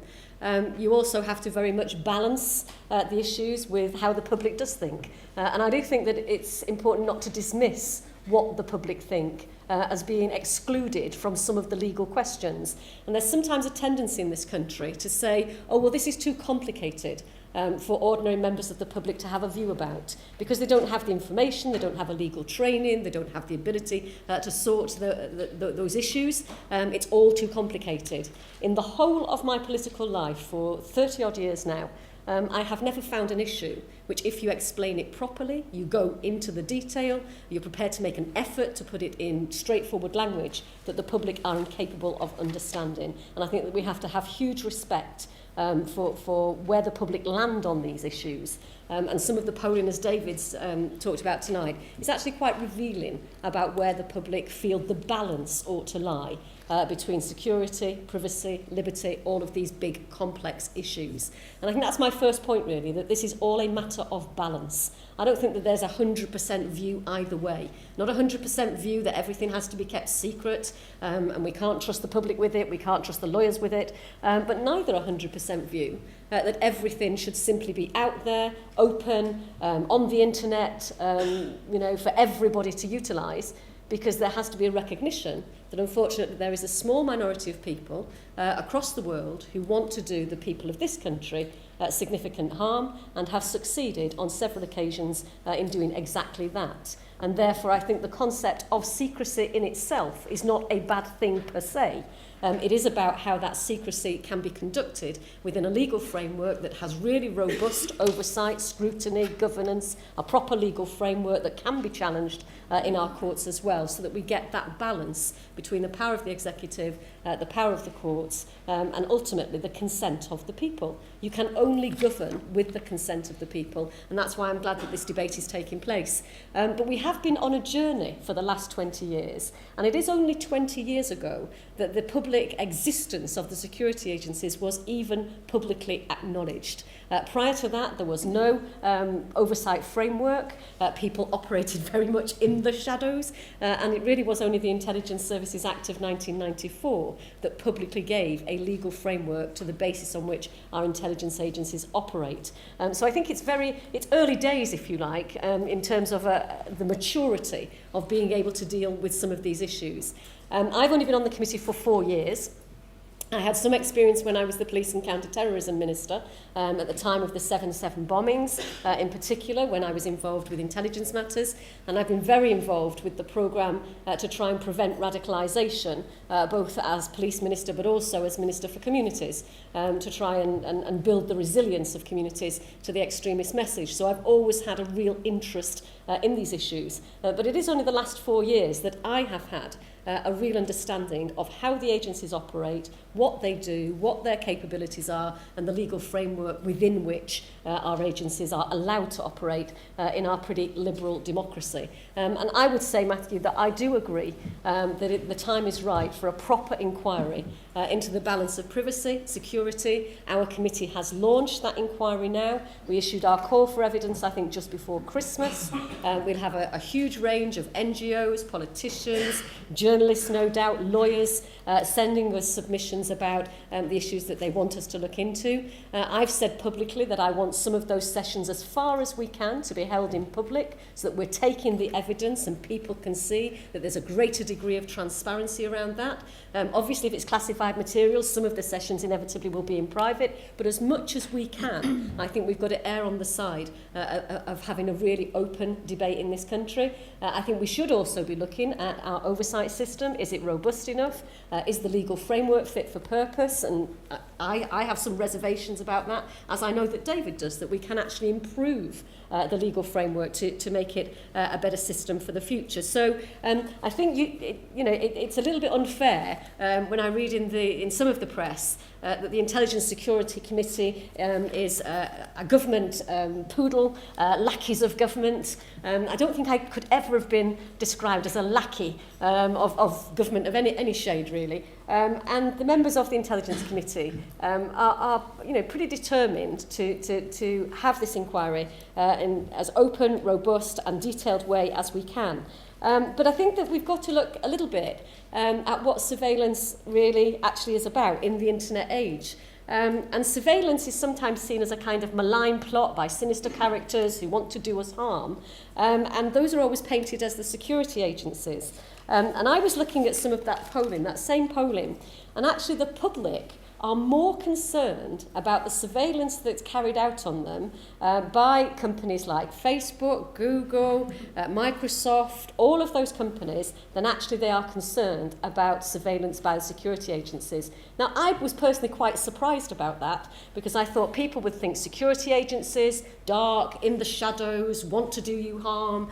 you also have to very much balance the issues with how the public does think. And I do think that it's important not to dismiss what the public think as being excluded from some of the legal questions. And there's sometimes a tendency in this country to say, oh, well, this is too complicated for ordinary members of the public to have a view about, because they don't have the information, they don't have a legal training, they don't have the ability to sort those issues. It's all too complicated. In the whole of my political life for 30 odd years now, I have never found an issue which, if you explain it properly, you go into the detail, you're prepared to make an effort to put it in straightforward language, that the public are incapable of understanding. And I think that we have to have huge respect for where the public land on these issues. And some of the polling, as David's talked about tonight, is actually quite revealing about where the public feel the balance ought to lie between security, privacy, liberty, all of these big complex issues. And I think that's my first point, really, that this is all a matter of balance. I don't think that there's a 100% view either way. Not a 100% view that everything has to be kept secret, and we can't trust the public with it, we can't trust the lawyers with it, but neither a 100% view that everything should simply be out there, open, on the internet, for everybody to utilise, because there has to be a recognition that unfortunately there is a small minority of people across the world who want to do the people of this country significant harm and have succeeded on several occasions in doing exactly that. And therefore I think the concept of secrecy in itself is not a bad thing per se. It is about how that secrecy can be conducted within a legal framework that has really robust oversight, scrutiny, governance, a proper legal framework that can be challenged in our courts as well, so that we get that balance between the power of the executive, the power of the courts, and ultimately the consent of the people. You can only govern with the consent of the people, and that's why I'm glad that this debate is taking place. But we have been on a journey for the last 20 years, and it is only 20 years ago that the public existence of the security agencies was even publicly acknowledged. Prior to that, there was no oversight framework. People operated very much in the shadows, and it really was only the Intelligence Services Act of 1994 that publicly gave a legal framework to the basis on which our intelligence agencies operate. So I think it's early days, if you like, in terms of the maturity of being able to deal with some of these issues. I've only been on the committee for 4 years. I had some experience when I was the Police and Counter-Terrorism Minister at the time of the 7/7 bombings, in particular when I was involved with intelligence matters, and I've been very involved with the programme to try and prevent radicalisation, both as Police Minister but also as Minister for Communities, to try and build the resilience of communities to the extremist message. So I've always had a real interest in these issues, but it is only the last 4 years that I have had a real understanding of how the agencies operate, what they do, what their capabilities are, and the legal framework within which our agencies are allowed to operate in our pretty liberal democracy. And I would say, Matthew, that I do agree that the time is right for a proper inquiry into the balance of privacy, security. Our committee has launched that inquiry now. We issued our call for evidence, I think, just before Christmas. We'll have a huge range of NGOs, politicians, journalists, no doubt, lawyers, sending us submissions about the issues that they want us to look into. I've said publicly that I want some of those sessions as far as we can to be held in public so that we're taking the evidence and people can see that there's a greater degree of transparency around that. Obviously, if it's classified materials, some of the sessions inevitably will be in private, but as much as we can, I think we've got to err on the side of having a really open debate in this country. I think we should also be looking at our oversight system. Is it robust enough? Is the legal framework fit for purpose? And I have some reservations about that, as I know that David does, that we can actually improve the legal framework to make it a better system for the future. So I think it's a little bit unfair when I read in some of the press that the Intelligence Security Committee is a government poodle, lackeys of government. I don't think I could ever have been described as a lackey of government of any shade, really. And the members of the Intelligence Committee are pretty determined to have this inquiry in as open, robust and detailed way as we can. But I think that we've got to look a little bit at what surveillance really actually is about in the internet age. And surveillance is sometimes seen as a kind of malign plot by sinister characters who want to do us harm. And those are always painted as the security agencies. And I was looking at some of that polling, that same polling, and actually the public are more concerned about the surveillance that's carried out on them by companies like Facebook, Google, Microsoft, all of those companies, than actually they are concerned about surveillance by the security agencies. Now, I was personally quite surprised about that, because I thought people would think security agencies, dark, in the shadows, want to do you harm,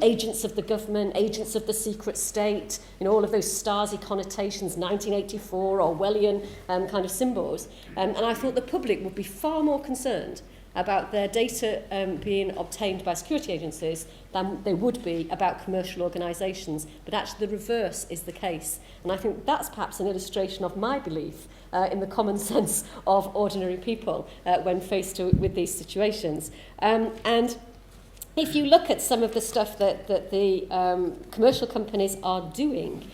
agents of the government, agents of the secret state, all of those Stasi connotations, 1984, Orwellian kind of symbols. And I thought the public would be far more concerned about their data being obtained by security agencies than they would be about commercial organisations. But actually the reverse is the case. And I think that's perhaps an illustration of my belief in the common sense of ordinary people when faced with these situations. And if you look at some of the stuff that the commercial companies are doing,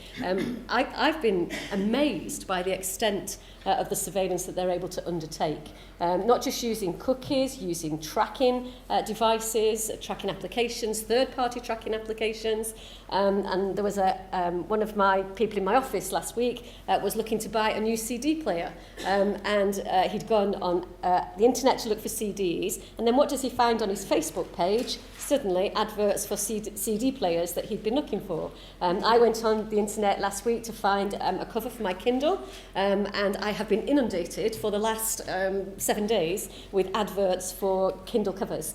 I've been amazed by the extent of the surveillance that they're able to undertake. Not just using cookies, using tracking devices, tracking applications, third-party tracking applications. And there was one of my people in my office last week was looking to buy a new CD player. And he'd gone on the internet to look for CDs. And then what does he find on his Facebook page? Suddenly, adverts for CD players that he'd been looking for. I went on the internet last week to find a cover for my Kindle, and I have been inundated for the last 7 days with adverts for Kindle covers.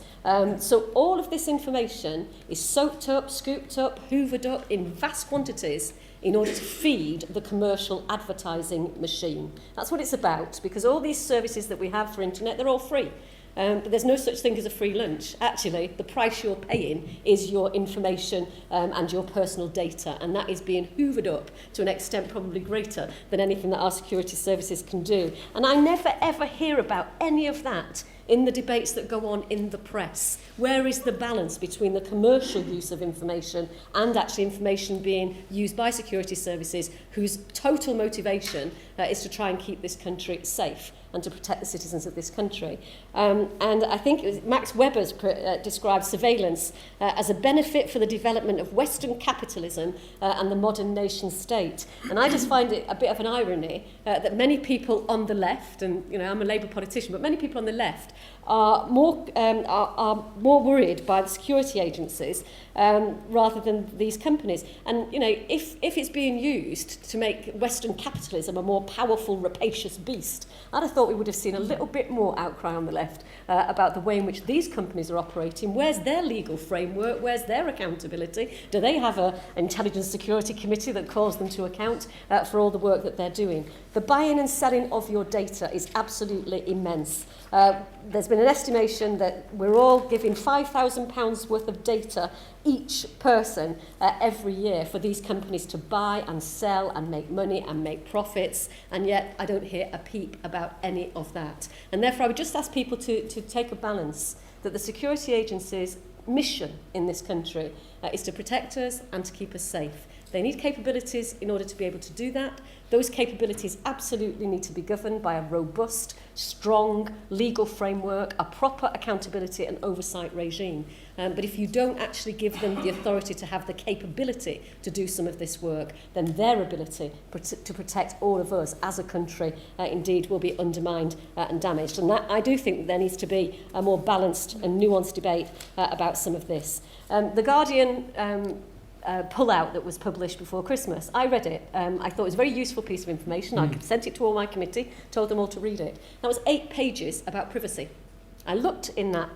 So all of this information is soaked up, scooped up, hoovered up in vast quantities in order to feed the commercial advertising machine. That's what it's about, because all these services that we have for internet, they're all free. But there's no such thing as a free lunch. Actually, the price you're paying is your information and your personal data, and that is being hoovered up to an extent probably greater than anything that our security services can do. And I never ever hear about any of that in the debates that go on in the press. Where is the balance between the commercial use of information and actually information being used by security services whose total motivation is to try and keep this country safe and to protect the citizens of this country? And I think it was Max Weber's described surveillance as a benefit for the development of Western capitalism and the modern nation state. And I just find it a bit of an irony that many people on the left, and I'm a Labour politician, but many people on the left left are more worried by the security agencies rather than these companies. And, you know, if it's being used to make Western capitalism a more powerful, rapacious beast, I'd have thought we would have seen a little bit more outcry on the left about the way in which these companies are operating. Where's their legal framework? Where's their accountability? Do they have an intelligence security committee that calls them to account for all the work that they're doing? The buying and selling of your data is absolutely immense. There's been an estimation that we're all giving £5,000 worth of data each person every year for these companies to buy and sell and make money and make profits, and yet I don't hear a peep about any of that. And therefore I would just ask people to take a balance that the security agencies' mission in this country is to protect us and to keep us safe. They need capabilities in order to be able to do that. Those capabilities absolutely need to be governed by a robust, strong legal framework, a proper accountability and oversight regime. But if you don't actually give them the authority to have the capability to do some of this work, then their ability to protect all of us as a country indeed will be undermined and damaged. And that, I do think there needs to be a more balanced and nuanced debate about some of this. The Guardian pull-out that was published before Christmas. I read it. I thought it was a very useful piece of information. I sent it to all my committee, told them all to read it. That was 8 pages about privacy. I looked in that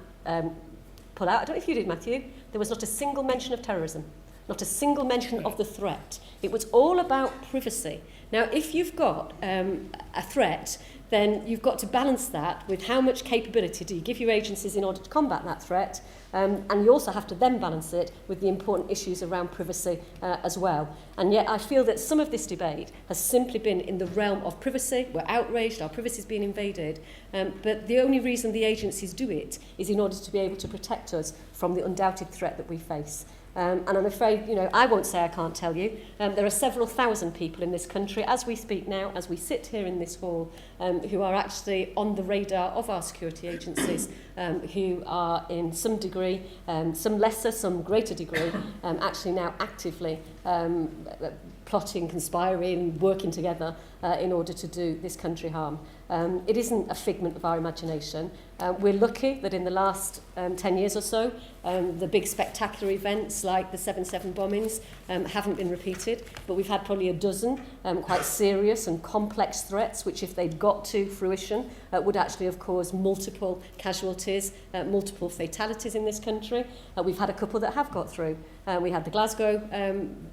pull-out. I don't know if you did, Matthew. There was not a single mention of terrorism, not a single mention of the threat. It was all about privacy. Now, if you've got a threat, then you've got to balance that with how much capability do you give your agencies in order to combat that threat. And you also have to then balance it with the important issues around privacy as well. And yet I feel that some of this debate has simply been in the realm of privacy. We're outraged, our privacy is being invaded. But the only reason the agencies do it is in order to be able to protect us from the undoubted threat that we face. And I'm afraid, you know, I won't say I can't tell you. There are several thousand people in this country, as we speak now, as we sit here in this hall, who are actually on the radar of our security agencies, who are in some degree, some lesser, some greater degree, actually now actively plotting, conspiring, working together in order to do this country harm. It isn't a figment of our imagination. We're lucky that in the last 10 years or so, the big spectacular events like the 7/7 bombings haven't been repeated, but we've had probably a dozen quite serious and complex threats, which if they'd got to fruition, would actually have caused multiple casualties, multiple fatalities in this country. We've had a couple that have got through. We had the Glasgow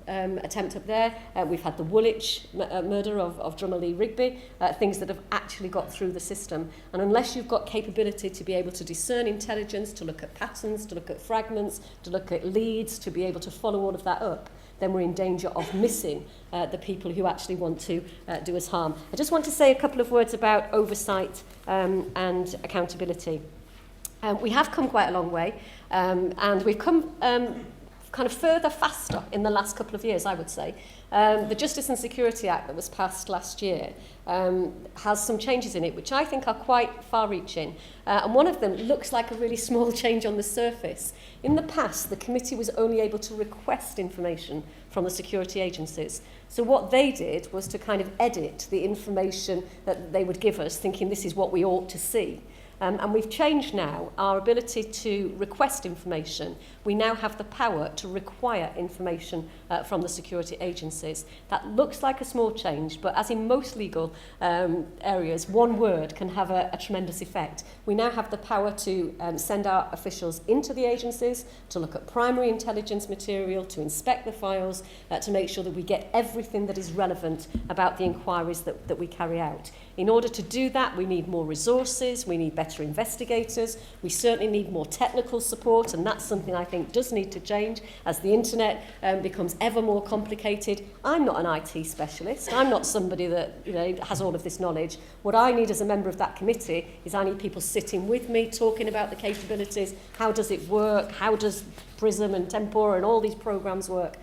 attempt up there. We've had the Woolwich murder of drummer Lee Rigby, things that have actually got through the system. And unless you've got capability to be able to discern intelligence, to look at patterns, to look at fragments, to look at leads, to be able to follow all of that up, then we're in danger of missing the people who actually want to do us harm. I just want to say a couple of words about oversight and accountability. We have come quite a long way, and we've come kind of further faster in the last couple of years, I would say. The Justice and Security Act that was passed last year has some changes in it which I think are quite far-reaching. And one of them looks like a really small change on the surface. In the past, the committee was only able to request information from the security agencies. So what they did was to kind of edit the information that they would give us, thinking this is what we ought to see. And we've changed now our ability to request information. We now have the power to require information from the security agencies. That looks like a small change, but as in most legal areas, one word can have a tremendous effect. We now have the power to send our officials into the agencies, to look at primary intelligence material, to inspect the files, to make sure that we get everything that is relevant about the inquiries that we carry out. In order to do that, we need more resources, we need better investigators, we certainly need more technical support, and that's something I think does need to change as the internet becomes ever more complicated. I'm not an IT specialist, I'm not somebody that has all of this knowledge. What I need as a member of that committee is I need people sitting with me, talking about the capabilities, how does it work, how does Prism and Tempora and all these programs work.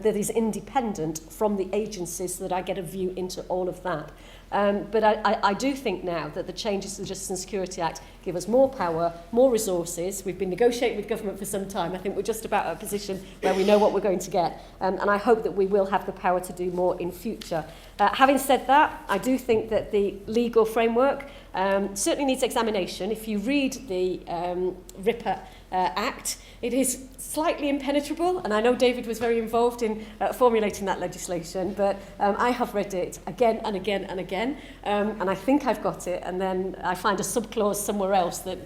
that is independent from the agencies, so that I get a view into all of that. But I do think now that the changes to the Justice and Security Act give us more power, more resources. We've been negotiating with government for some time. I think we're just about at a position where we know what we're going to get. And I hope that we will have the power to do more in future. Having said that, I do think that the legal framework certainly needs examination. If you read the RIPA Act, it is slightly impenetrable, and I know David was very involved in formulating that legislation, but I have read it again and again and again, and I think I've got it, and then I find a subclause somewhere else that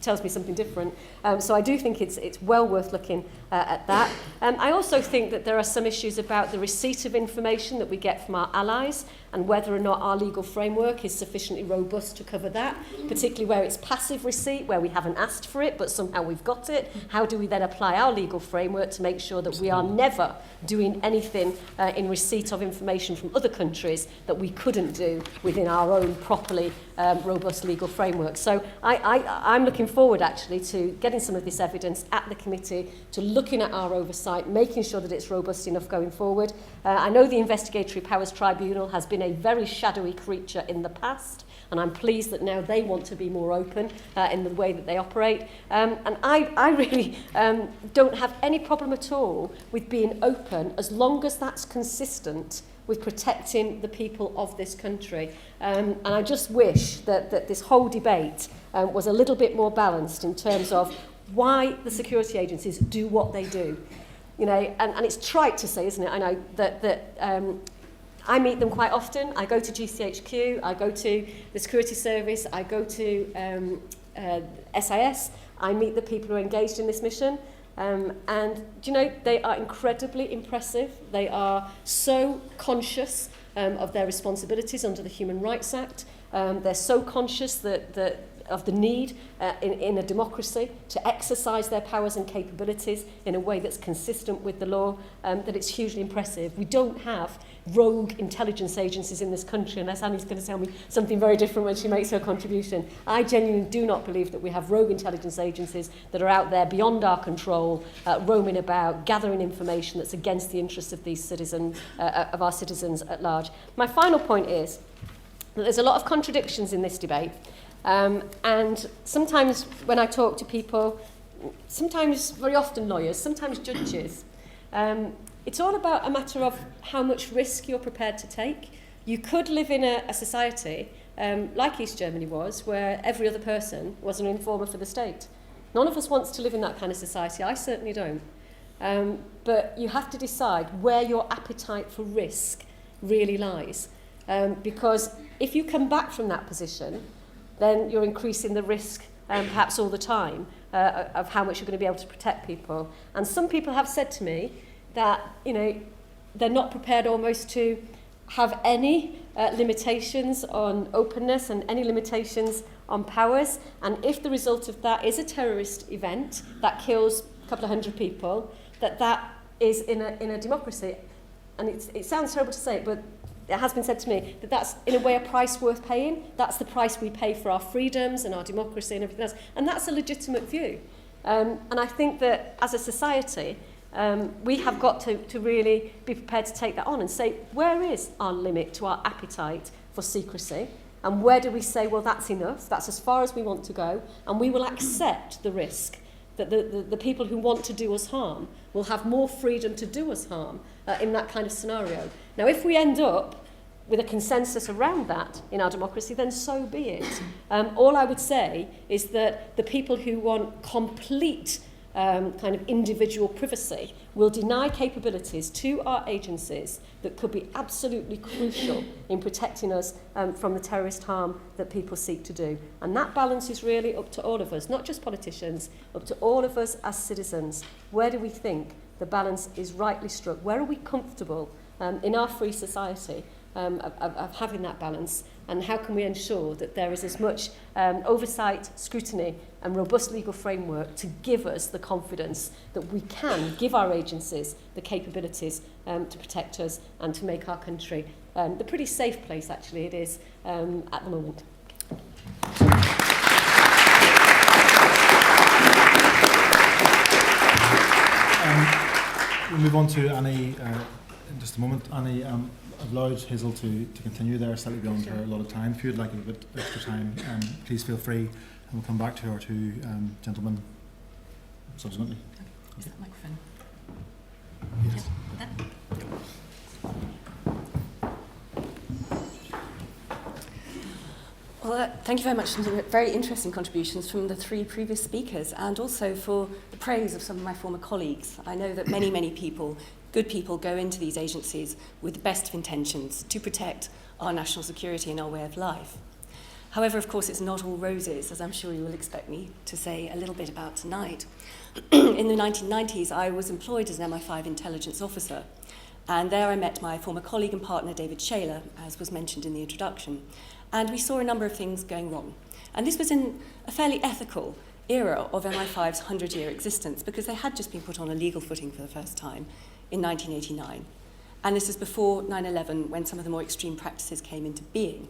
tells me something different. So I do think it's well worth looking at that. I also think that there are some issues about the receipt of information that we get from our allies, and whether or not our legal framework is sufficiently robust to cover that, particularly where it's passive receipt, where we haven't asked for it, but somehow we've got it. How do we then apply our legal framework to make sure that we are never doing anything in receipt of information from other countries that we couldn't do within our own properly robust legal framework? So I'm looking forward actually to getting some of this evidence at the committee, to looking at our oversight, making sure that it's robust enough going forward. I know the Investigatory Powers Tribunal has been a very shadowy creature in the past, and I'm pleased that now they want to be more open in the way that they operate. And I really don't have any problem at all with being open, as long as that's consistent with protecting the people of this country. And I just wish that this whole debate was a little bit more balanced in terms of why the security agencies do what they do. And it's trite to say, isn't it? I know that I meet them quite often. I go to GCHQ, I go to the Security Service, I go to SIS, I meet the people who are engaged in this mission. And, they are incredibly impressive. They are so conscious of their responsibilities under the Human Rights Act. They're so conscious that of the need in a democracy to exercise their powers and capabilities in a way that's consistent with the law, that it's hugely impressive. We don't have rogue intelligence agencies in this country, unless Annie's going to tell me something very different when she makes her contribution. I genuinely do not believe that we have rogue intelligence agencies that are out there beyond our control, roaming about, gathering information that's against the interests of these citizens, of our citizens at large. My final point is that there's a lot of contradictions in this debate. And sometimes when I talk to people, sometimes, very often lawyers, sometimes judges, it's all about a matter of how much risk you're prepared to take. You could live in a society like East Germany was, where every other person was an informer for the state. None of us wants to live in that kind of society. I certainly don't. But you have to decide where your appetite for risk really lies. Because if you come back from that position, then you're increasing the risk, perhaps all the time, of how much you're going to be able to protect people. And some people have said to me that, they're not prepared almost to have any limitations on openness and any limitations on powers. And if the result of that is a terrorist event that kills a couple of hundred people, that is in a democracy. And it sounds terrible to say, but it has been said to me that that's, in a way, a price worth paying. That's the price we pay for our freedoms and our democracy and everything else. And that's a legitimate view. And I think that as a society, we have got to really be prepared to take that on and say, where is our limit to our appetite for secrecy? And where do we say, well, that's enough, that's as far as we want to go, and we will accept the risk that the people who want to do us harm will have more freedom to do us harm in that kind of scenario. Now, if we end up with a consensus around that in our democracy, then so be it. All I would say is that the people who want complete kind of individual privacy will deny capabilities to our agencies that could be absolutely crucial in protecting us from the terrorist harm that people seek to do. And that balance is really up to all of us, not just politicians, up to all of us as citizens. Where do we think the balance is rightly struck? Where are we comfortable in our free society of having that balance? And how can we ensure that there is as much oversight, scrutiny and robust legal framework to give us the confidence that we can give our agencies the capabilities to protect us and to make our country the pretty safe place, actually, it is at the moment. we'll move on to Annie in just a moment. Annie, I've allowed Hazel to continue there slightly beyond her allotted time. If you'd like a bit extra time, please feel free, and we'll come back to our two gentlemen subsequently. Is that microphone? Yes. Well, thank you very much for some very interesting contributions from the three previous speakers, and also for the praise of some of my former colleagues. I know that many, many people, good people, go into these agencies with the best of intentions to protect our national security and our way of life. However, of course, it's not all roses, as I'm sure you will expect me to say a little bit about tonight. In the 1990s, I was employed as an MI5 intelligence officer, and there I met my former colleague and partner, David Shaler, as was mentioned in the introduction. And we saw a number of things going wrong. And this was in a fairly ethical era of MI5's 100-year existence, because they had just been put on a legal footing for the first time in 1989. And this is before 9/11, when some of the more extreme practices came into being.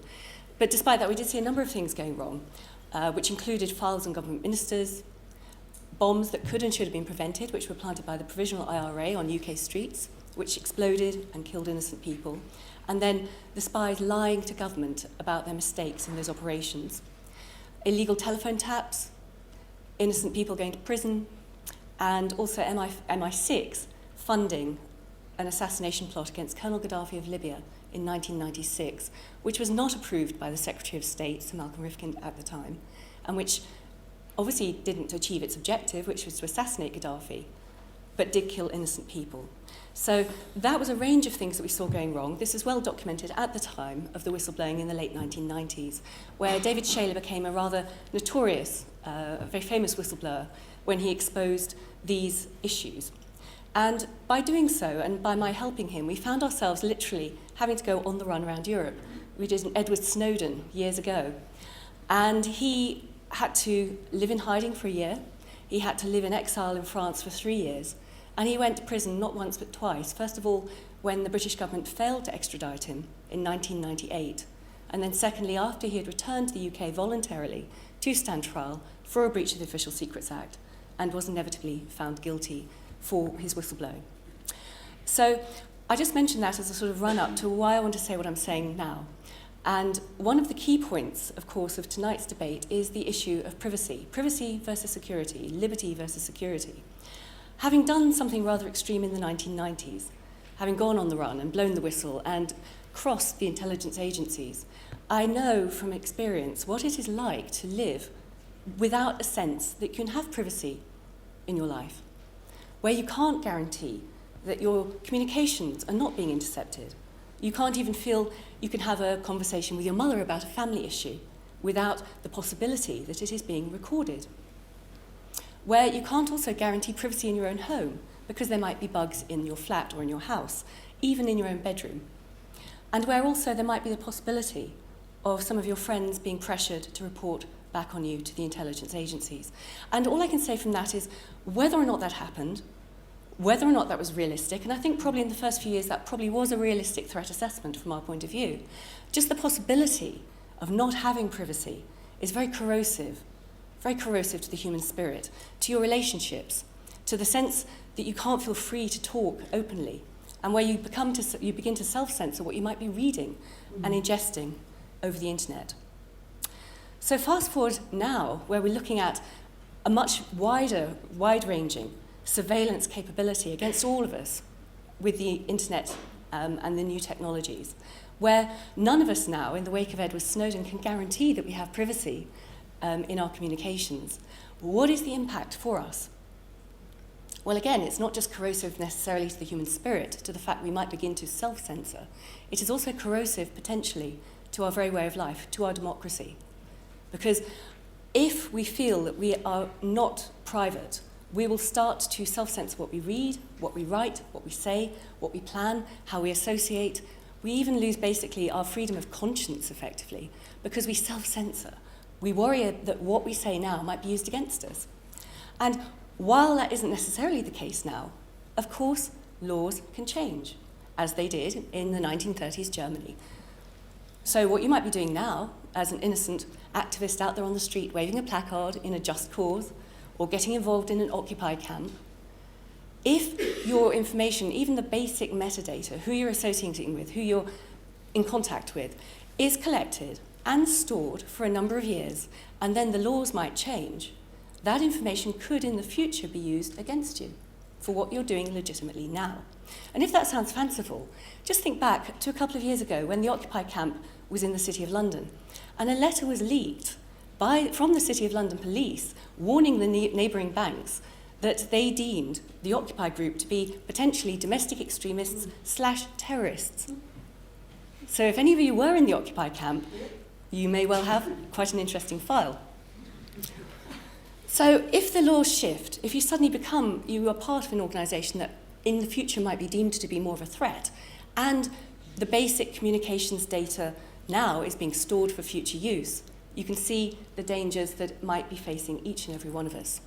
But despite that, we did see a number of things going wrong, which included files on government ministers, bombs that could and should have been prevented, which were planted by the Provisional IRA on UK streets, which exploded and killed innocent people, and then the spies lying to government about their mistakes in those operations. Illegal telephone taps, innocent people going to prison, and also MI6 funding an assassination plot against Colonel Gaddafi of Libya in 1996, which was not approved by the Secretary of State, Sir Malcolm Rifkind, at the time, and which obviously didn't achieve its objective, which was to assassinate Gaddafi, but did kill innocent people. So that was a range of things that we saw going wrong. This is well documented at the time of the whistleblowing in the late 1990s, where David Shaler became a rather notorious, very famous whistleblower when he exposed these issues. And by doing so, and by my helping him, we found ourselves literally having to go on the run around Europe. We did an Edward Snowden years ago, and he had to live in hiding for a year. He had to live in exile in France for 3 years. And he went to prison not once but twice. First of all, when the British government failed to extradite him in 1998. And then secondly, after he had returned to the UK voluntarily to stand trial for a breach of the Official Secrets Act and was inevitably found guilty for his whistleblowing. So I just mentioned that as a sort of run-up to why I want to say what I'm saying now. And one of the key points, of course, of tonight's debate is the issue of privacy. Privacy versus security, liberty versus security. Having done something rather extreme in the 1990s, having gone on the run and blown the whistle and crossed the intelligence agencies, I know from experience what it is like to live without a sense that you can have privacy in your life, where you can't guarantee that your communications are not being intercepted. You can't even feel you can have a conversation with your mother about a family issue without the possibility that it is being recorded. Where you can't also guarantee privacy in your own home because there might be bugs in your flat or in your house, even in your own bedroom. And where also there might be the possibility of some of your friends being pressured to report back on you to the intelligence agencies. And all I can say from that is whether or not that happened, whether or not that was realistic, and I think probably in the first few years that probably was a realistic threat assessment from our point of view, just the possibility of not having privacy is very corrosive to the human spirit, to your relationships, to the sense that you can't feel free to talk openly, and where you begin to self-censor what you might be reading and ingesting over the internet. So fast forward now, where we're looking at a much wide-ranging surveillance capability against all of us with the internet and the new technologies, where none of us now, in the wake of Edward Snowden, can guarantee that we have privacy in our communications. What is the impact for us? Well, again, it's not just corrosive necessarily to the human spirit, to the fact we might begin to self-censor. It is also corrosive, potentially, to our very way of life, to our democracy. Because if we feel that we are not private, we will start to self-censor what we read, what we write, what we say, what we plan, how we associate. We even lose, basically, our freedom of conscience, effectively, because we self-censor. We worry that what we say now might be used against us. And while that isn't necessarily the case now, of course, laws can change, as they did in the 1930s Germany. So what you might be doing now, as an innocent activist out there on the street waving a placard in a just cause, or getting involved in an Occupy camp, If your information, even the basic metadata, who you're associating with, who you're in contact with, is collected and stored for a number of years, and then the laws might change, that information could in the future be used against you for what you're doing legitimately now. And if that sounds fanciful, just think back to a couple of years ago when the Occupy camp was in the City of London, and a letter was leaked from the City of London police warning the neighbouring banks that they deemed the Occupy group to be potentially domestic extremists / terrorists. So if any of you were in the Occupy camp, you may well have quite an interesting file. So if the laws shift, if you suddenly you are part of an organisation that in the future might be deemed to be more of a threat, and the basic communications data now is being stored for future use, you can see the dangers that might be facing each and every one of us.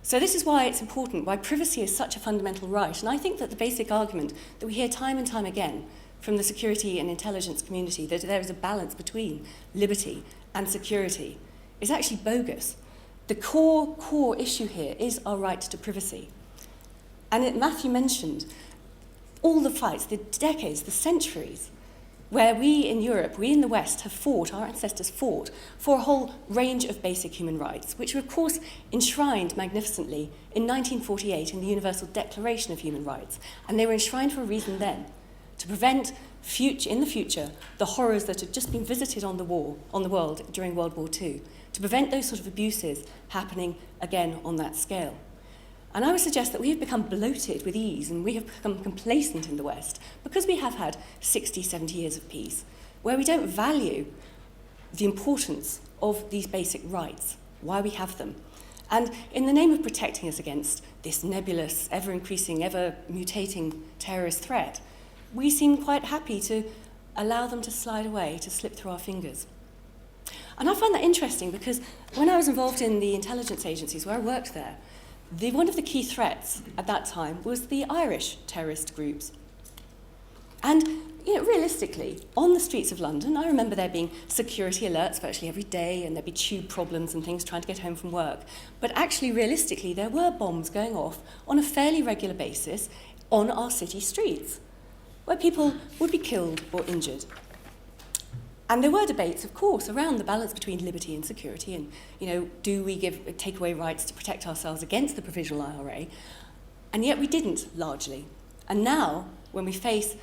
So this is why it's important, why privacy is such a fundamental right. And I think that the basic argument that we hear time and time again from the security and intelligence community, that there is a balance between liberty and security, is actually bogus. The core issue here is our right to privacy. And Matthew mentioned all the fights, the decades, the centuries, where we in Europe, we in the West have fought, our ancestors fought, for a whole range of basic human rights, which were of course enshrined magnificently in 1948 in the Universal Declaration of Human Rights. And they were enshrined for a reason then, to prevent in the future the horrors that had just been visited on the world during World War II, to prevent those sort of abuses happening again on that scale. And I would suggest that we have become bloated with ease and we have become complacent in the West because we have had 60, 70 years of peace, where we don't value the importance of these basic rights, why we have them. And in the name of protecting us against this nebulous, ever-increasing, ever-mutating terrorist threat, we seem quite happy to allow them to slide away, to slip through our fingers. And I find that interesting because when I was involved in the intelligence agencies where I worked there, one of the key threats at that time was the Irish terrorist groups. And realistically, on the streets of London, I remember there being security alerts virtually every day, and there'd be tube problems and things trying to get home from work. But actually, realistically, there were bombs going off on a fairly regular basis on our city streets, where people would be killed or injured. And there were debates, of course, around the balance between liberty and security and, do we take away rights to protect ourselves against the provisional IRA? And yet we didn't, largely. And now, when we face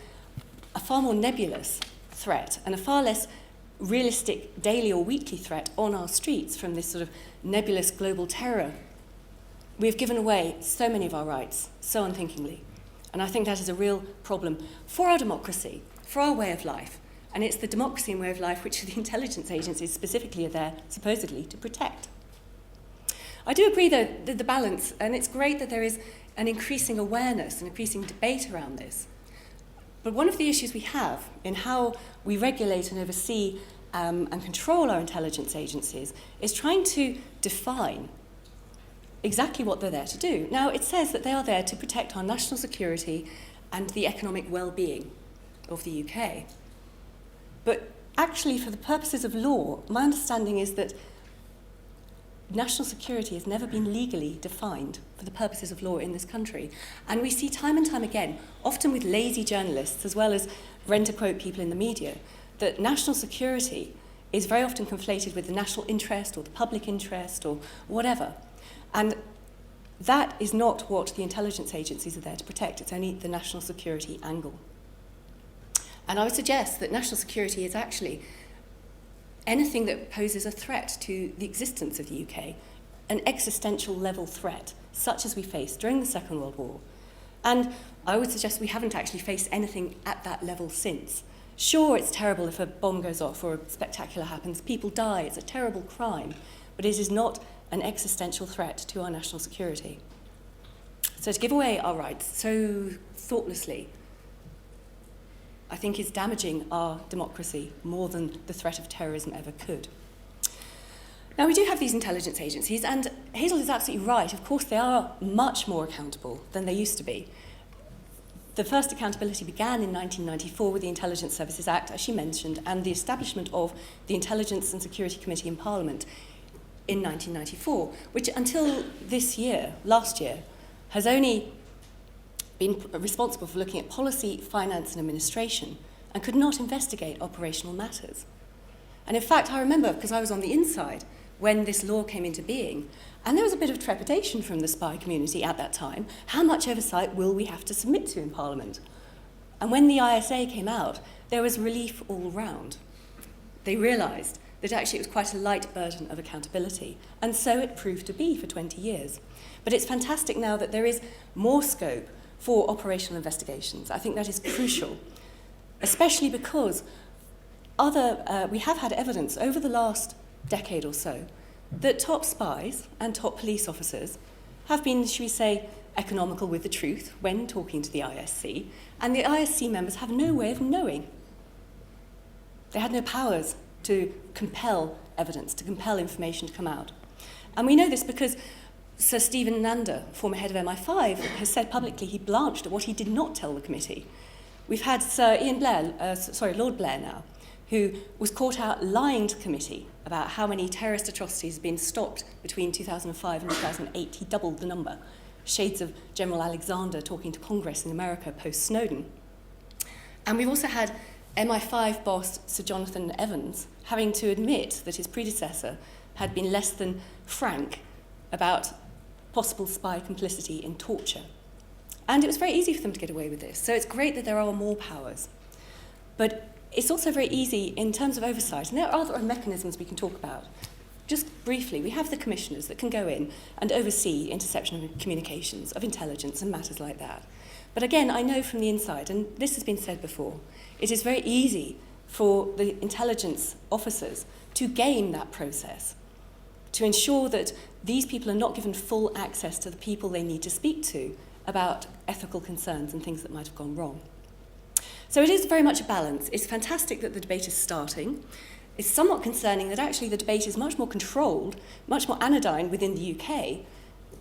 a far more nebulous threat and a far less realistic daily or weekly threat on our streets from this sort of nebulous global terror, we've given away so many of our rights, so unthinkingly. And I think that is a real problem for our democracy, for our way of life. And it's the democracy and way of life which the intelligence agencies specifically are there, supposedly, to protect. I do agree, though, that the balance, and it's great that there is an increasing awareness, an increasing debate around this. But one of the issues we have in how we regulate and oversee and control our intelligence agencies is trying to define exactly what they're there to do. Now, it says that they are there to protect our national security and the economic well-being of the UK. But actually, for the purposes of law, my understanding is that national security has never been legally defined for the purposes of law in this country. And we see time and time again, often with lazy journalists, as well as rent-a-quote people in the media, that national security is very often conflated with the national interest or the public interest or whatever. And that is not what the intelligence agencies are there to protect. It's only the national security angle. And I would suggest that national security is actually anything that poses a threat to the existence of the UK, an existential level threat, such as we faced during the Second World War. And I would suggest we haven't actually faced anything at that level since. Sure, it's terrible if a bomb goes off or a spectacular happens, people die, it's a terrible crime, but it is not an existential threat to our national security. So to give away our rights so thoughtlessly, I think is damaging our democracy more than the threat of terrorism ever could. Now, we do have these intelligence agencies, and Hazel is absolutely right. Of course, they are much more accountable than they used to be. The first accountability began in 1994 with the Intelligence Services Act, as she mentioned, and the establishment of the Intelligence and Security Committee in Parliament in 1994, which until this year, last year, has only been responsible for looking at policy, finance and administration, and could not investigate operational matters. And in fact, I remember, because I was on the inside when this law came into being, and there was a bit of trepidation from the spy community at that time. How much oversight will we have to submit to in Parliament? And when the ISA came out, there was relief all round. They realised that actually it was quite a light burden of accountability, and so it proved to be for 20 years. But it's fantastic now that there is more scope for operational investigations. I think that is crucial, especially because we have had evidence over the last decade or so that top spies and top police officers have been, should we say, economical with the truth when talking to the ISC, and the ISC members have no way of knowing. They had no powers to compel evidence, to compel information to come out. And we know this because Sir Stephen Nanda, former head of MI5, has said publicly he blanched at what he did not tell the committee. We've had Lord Blair now, who was caught out lying to the committee about how many terrorist atrocities had been stopped between 2005 and 2008. He doubled the number. Shades of General Alexander talking to Congress in America post-Snowden. And we've also had MI5 boss Sir Jonathan Evans having to admit that his predecessor had been less than frank about possible spy complicity in torture. And it was very easy for them to get away with this. So it's great that there are more powers. But it's also very easy in terms of oversight, and there are other mechanisms we can talk about. Just briefly, we have the commissioners that can go in and oversee interception of communications, of intelligence and matters like that. But again, I know from the inside, and this has been said before, it is very easy for the intelligence officers to game that process, to ensure that these people are not given full access to the people they need to speak to about ethical concerns and things that might have gone wrong. So it is very much a balance. It's fantastic that the debate is starting. It's somewhat concerning that actually the debate is much more controlled, much more anodyne within the UK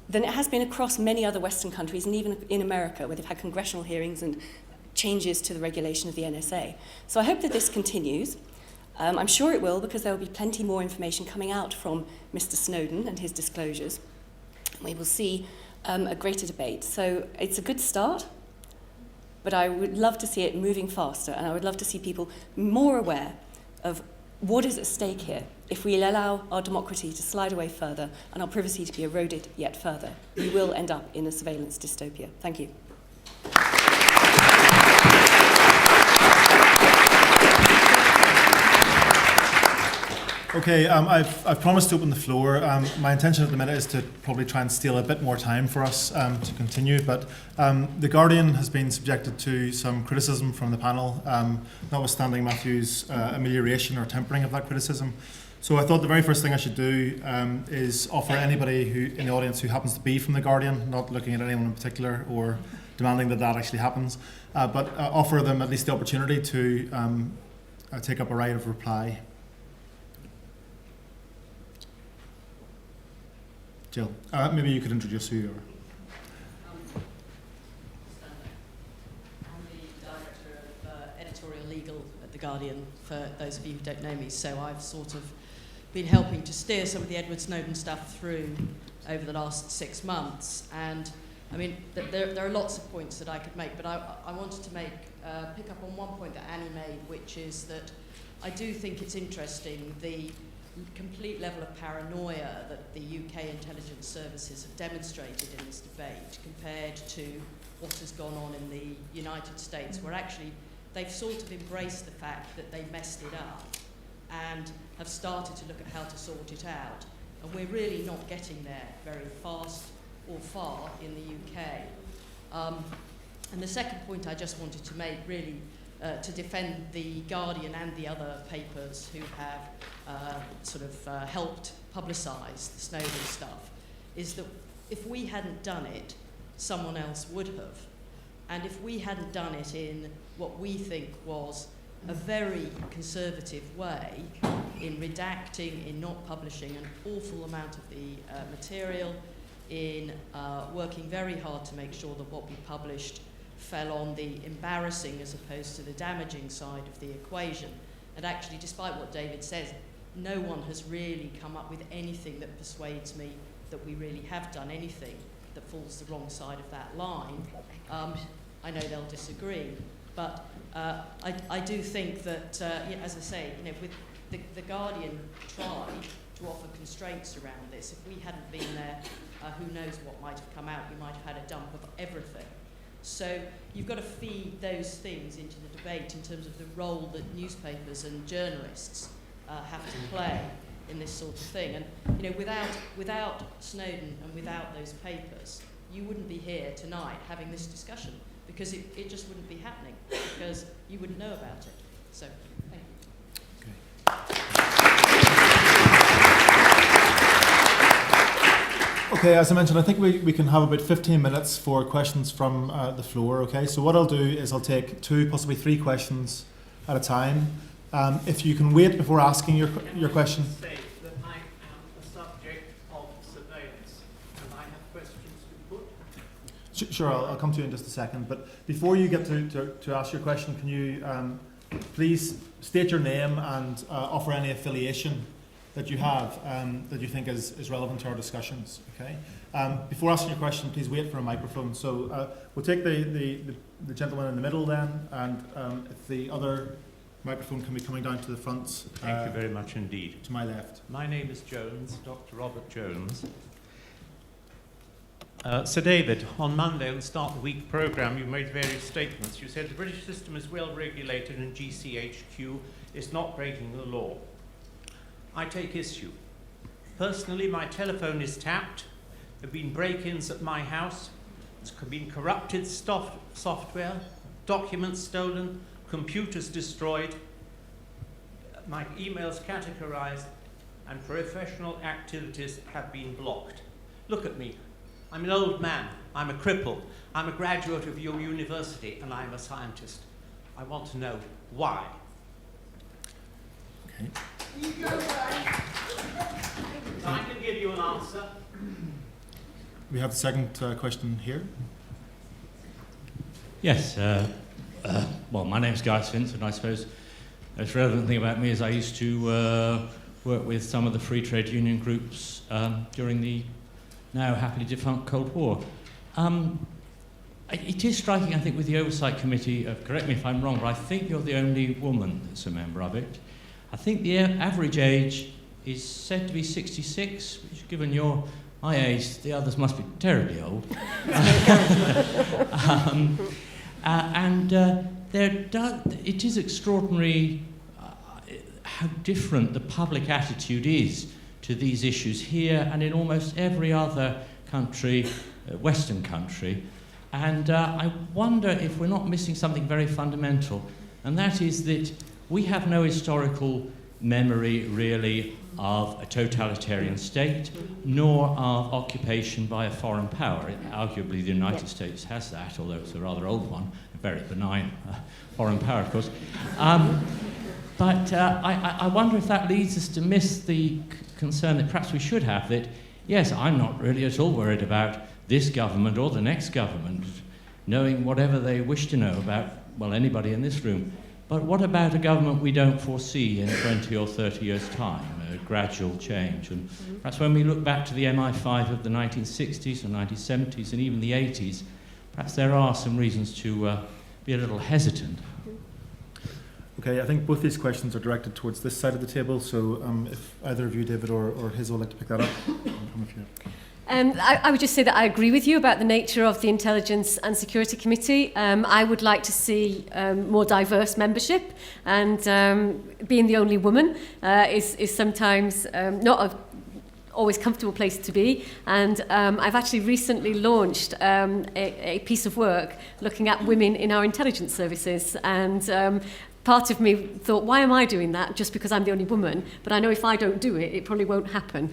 than it has been across many other Western countries, and even in America, where they've had congressional hearings and changes to the regulation of the NSA. So I hope that this continues. I'm sure it will, because there will be plenty more information coming out from Mr. Snowden and his disclosures. We will see a greater debate. So it's a good start, but I would love to see it moving faster, and I would love to see people more aware of what is at stake here if we allow our democracy to slide away further and our privacy to be eroded yet further. We will end up in a surveillance dystopia. Thank you. Okay, I've promised to open the floor. My intention at the minute is to probably try and steal a bit more time for us to continue, but The Guardian has been subjected to some criticism from the panel, notwithstanding Matthew's amelioration or tempering of that criticism. So I thought the very first thing I should do is offer anybody who in the audience who happens to be from The Guardian, not looking at anyone in particular or demanding that that actually happens, but offer them at least the opportunity to take up a right of reply. Jill, maybe you could introduce who you are. I'm the Director of Editorial Legal at The Guardian, for those of you who don't know me. So I've sort of been helping to steer some of the Edward Snowden stuff through over the last 6 months. And I mean, there are lots of points that I could make, but I wanted to pick up on one point that Annie made, which is that I do think it's interesting the complete level of paranoia that the UK intelligence services have demonstrated in this debate compared to what has gone on in the United States, where actually they've sort of embraced the fact that they messed it up and have started to look at how to sort it out. And we're really not getting there very fast or far in the UK. And the second point I just wanted to make, really, to defend the Guardian and the other papers who have helped publicise the Snowden stuff, is that if we hadn't done it, someone else would have. And if we hadn't done it in what we think was a very conservative way, in redacting, in not publishing an awful amount of the material, in working very hard to make sure that what we published fell on the embarrassing as opposed to the damaging side of the equation. And actually, despite what David says, no one has really come up with anything that persuades me that we really have done anything that falls the wrong side of that line. I know they'll disagree, but I do think that, as I say, with the Guardian tried to offer constraints around this. If we hadn't been there, who knows what might have come out? We might have had a dump of everything. So you've got to feed those things into the debate in terms of the role that newspapers and journalists have to play in this sort of thing. And without Snowden and without those papers, you wouldn't be here tonight having this discussion, because it just wouldn't be happening, because you wouldn't know about it. So, thank you. Okay, as I mentioned, I think we can have about 15 minutes for questions from the floor, okay? So what I'll do is I'll take 2, possibly 3 questions at a time. If you can wait before asking your question. Say that I am the subject of surveillance, and I have questions to put. Sure, I'll come to you in just a second. But before you get to ask your question, can you please state your name and offer any affiliation that you have that you think is relevant to our discussions, okay? Before asking your question, please wait for a microphone. So we'll take the gentleman in the middle then, and if the other microphone can be coming down to the front. Thank you very much indeed. To my left. My name is Jones, Dr. Robert Jones. Sir David, on Monday, on the Start the Week programme, you made various statements. You said the British system is well regulated and GCHQ is not breaking the law. I take issue. Personally, my telephone is tapped. There have been break-ins at my house. There's been corrupted software, documents stolen, computers destroyed, my emails categorized, and professional activities have been blocked. Look at me. I'm an old man. I'm a cripple. I'm a graduate of your university, and I'm a scientist. I want to know why. Okay. I can give you an answer. We have the second question here. Yes. Well, my name's Guy Svintz, and I suppose the most relevant thing about me is I used to work with some of the free trade union groups during the now happily defunct Cold War. It is striking, I think, with the Oversight Committee, correct me if I'm wrong, but I think you're the only woman that's a member of it. I think the average age is said to be 66, which, given my age, the others must be terribly old. It is extraordinary how different the public attitude is to these issues here and in almost every other country, Western country. And I wonder if we're not missing something very fundamental, and that is that we have no historical memory, really, of a totalitarian state, nor of occupation by a foreign power. Arguably, the United States has that, although it's a rather old one, a very benign foreign power, of course. But I wonder if that leads us to miss the concern that perhaps we should have, that, yes, I'm not really at all worried about this government or the next government knowing whatever they wish to know about, well, anybody in this room. But what about a government we don't foresee in 20 or 30 years' time, a gradual change? And perhaps when we look back to the MI5 of the 1960s and 1970s and even the 80s, perhaps there are some reasons to be a little hesitant. Okay, I think both these questions are directed towards this side of the table, so if either of you, David or Hazel, would like to pick that up. I would just say that I agree with you about the nature of the Intelligence and Security Committee. I would like to see more diverse membership, and being the only woman is sometimes not a always comfortable place to be. And I've actually recently launched a piece of work looking at women in our intelligence services, and part of me thought, why am I doing that just because I'm the only woman? But I know if I don't do it, it probably won't happen.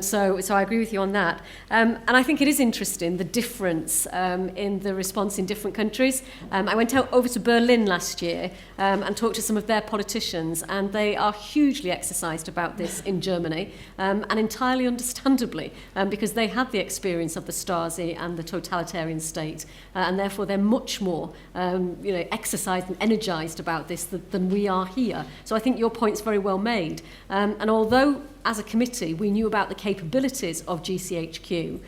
So I agree with you on that. And I think it is interesting, the difference in the response in different countries. I went over to Berlin last year and talked to some of their politicians, and they are hugely exercised about this in Germany, and entirely understandably, because they had the experience of the Stasi and the totalitarian state, and therefore they're much more exercised and energized about this this than we are here. So I think your point's very well made. And although, as a committee, we knew about the capabilities of GCHQ,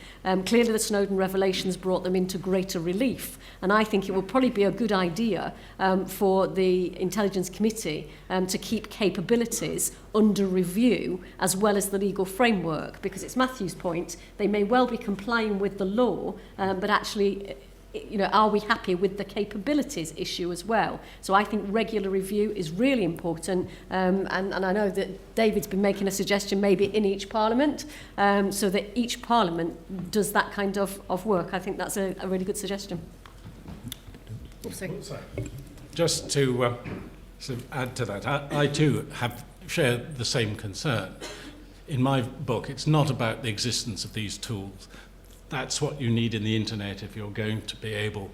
clearly the Snowden revelations brought them into greater relief. And I think it would probably be a good idea for the Intelligence Committee to keep capabilities under review as well as the legal framework, because it's Matthew's point, they may well be complying with the law, but actually, are we happy with the capabilities issue as well? So I think regular review is really important, and I know that David's been making a suggestion maybe in each parliament, so that each parliament does that kind of work. I think that's a really good suggestion. Just to sort of add to that, I too share the same concern. In my book, it's not about the existence of these tools. That's what you need in the internet if you're going to be able,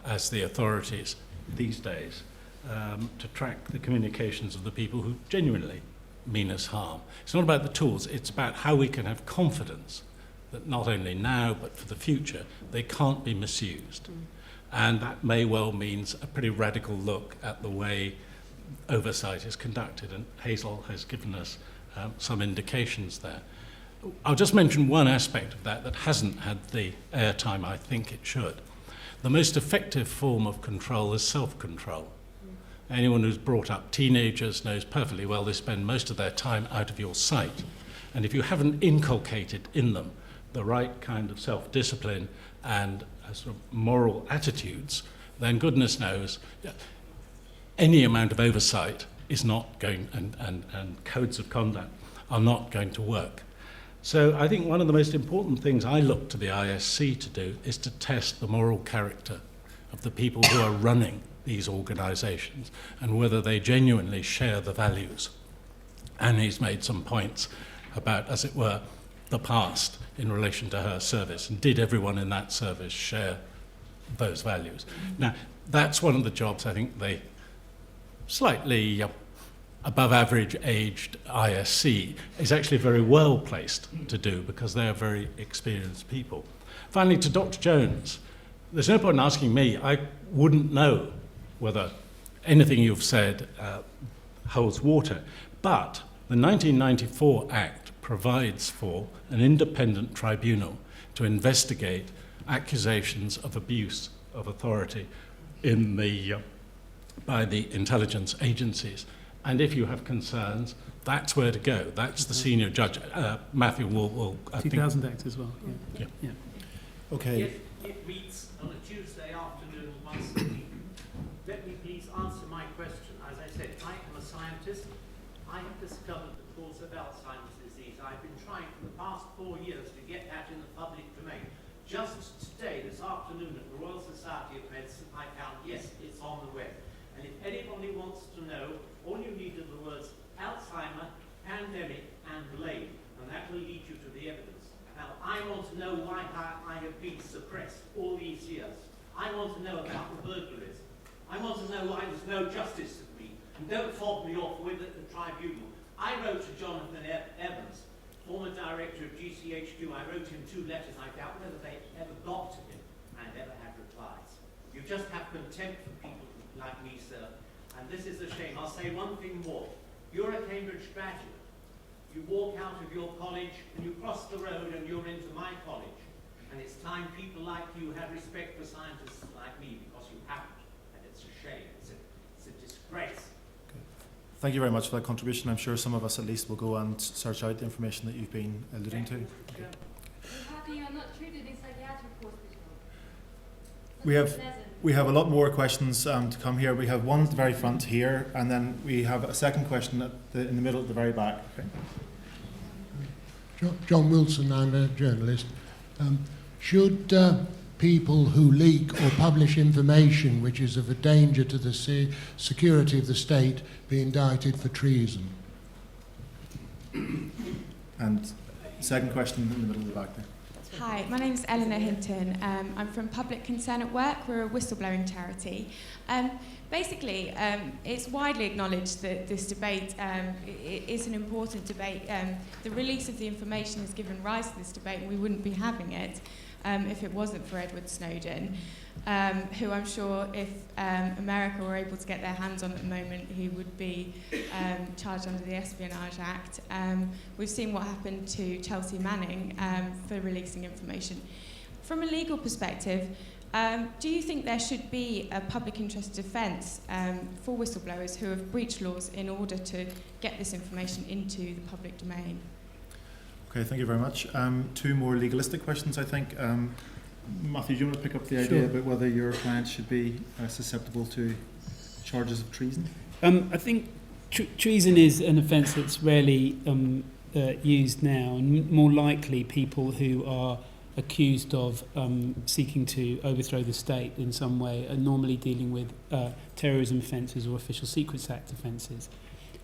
as the authorities these days, to track the communications of the people who genuinely mean us harm. It's not about the tools, it's about how we can have confidence that not only now but for the future they can't be misused. And that may well means a pretty radical look at the way oversight is conducted, and Hazel has given us some indications there. I'll just mention one aspect of that hasn't had the airtime I think it should. The most effective form of control is self-control. Anyone who's brought up teenagers knows perfectly well they spend most of their time out of your sight. And if you haven't inculcated in them the right kind of self-discipline and sort of moral attitudes, then goodness knows any amount of oversight is not going, and codes of conduct are not going to work. So I think one of the most important things I look to the ISC to do is to test the moral character of the people who are running these organisations and whether they genuinely share the values. Annie's made some points about, as it were, the past in relation to her service, and did everyone in that service share those values? Now, that's one of the jobs I think they slightly above average aged ISC is actually very well placed to do, because they are very experienced people. Finally, to Dr. Jones, there's no point in asking me. I wouldn't know whether anything you've said holds water. But the 1994 Act provides for an independent tribunal to investigate accusations of abuse of authority by the intelligence agencies. And if you have concerns, that's where to go. That's the senior judge. Matthew will I 2000 think. Act as well. Yeah. Okay. It meets on a Tuesday afternoon once a week. Let me please answer my question. As I said, I am a scientist. I have discovered the cause of Alzheimer's disease. I've been trying for the past 4 years to get that in the public domain. Just today, this afternoon, at the Royal Society of Medicine, I found, yes, it's on the web. And if anybody wants to know, all you need are the words Alzheimer, pandemic, and blame, and that will lead you to the evidence. Now, I want to know why I have been suppressed all these years. I want to know about the burglaries. I want to know why there's no justice to me. And don't fob me off with it at the tribunal. I wrote to Jonathan Evans, former director of GCHQ. I wrote him 2 letters. I doubt whether they ever got to him and ever had replies. You just have contempt for people like me, sir. And this is a shame. I'll say one thing more. You're a Cambridge graduate. You walk out of your college and you cross the road and you're into my college. And it's time people like you have respect for scientists like me, because you haven't. And it's a shame. It's a disgrace. Thank you very much for that contribution. I'm sure some of us at least will go and search out the information that you've been alluding to. Okay. How you are not treated in psychiatric hospital? We have a lot more questions to come here. We have one at the very front here, and then we have a second question in the middle at the very back. Okay. John Wilson, I'm a journalist. Should people who leak or publish information which is of a danger to the security of the state be indicted for treason? And second question in the middle of the back there. Hi, my name is Eleanor Hinton. I'm from Public Concern at Work. We're a whistleblowing charity. Basically, it's widely acknowledged that this debate is an important debate. The release of the information has given rise to this debate, and we wouldn't be having it. if it wasn't for Edward Snowden, who I'm sure if America were able to get their hands on at the moment, he would be charged under the Espionage Act. We've seen what happened to Chelsea Manning for releasing information. From a legal perspective, do you think there should be a public interest defence for whistleblowers who have breached laws in order to get this information into the public domain? Okay, thank you very much. Two more legalistic questions, I think. Matthew, do you want to pick up the idea Sure. about whether your client should be susceptible to charges of treason? I think treason is an offence that's rarely used now, and more likely people who are accused of seeking to overthrow the state in some way are normally dealing with terrorism offences or Official Secrets Act offences.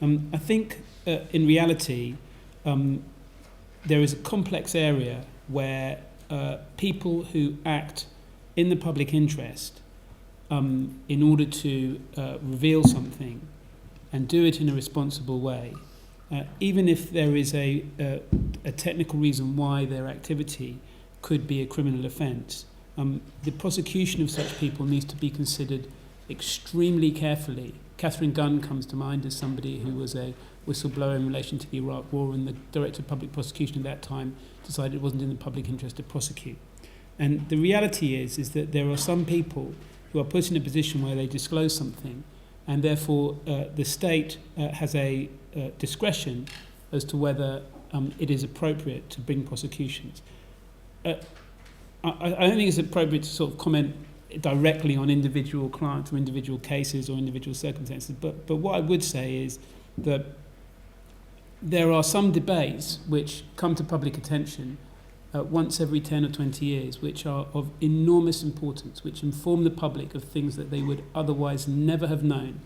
I think in reality there is a complex area where people who act in the public interest in order to reveal something and do it in a responsible way, even if there is a technical reason why their activity could be a criminal offence, the prosecution of such people needs to be considered extremely carefully. Catherine Gunn comes to mind as somebody who was a whistleblower in relation to the Iraq War, and the Director of Public Prosecution at that time decided it wasn't in the public interest to prosecute. And the reality is that there are some people who are put in a position where they disclose something, and therefore the state has a discretion as to whether it is appropriate to bring prosecutions. I don't think it's appropriate to sort of comment directly on individual clients or individual cases or individual circumstances, but what I would say is that there are some debates which come to public attention once every 10 or 20 years, which are of enormous importance, which inform the public of things that they would otherwise never have known,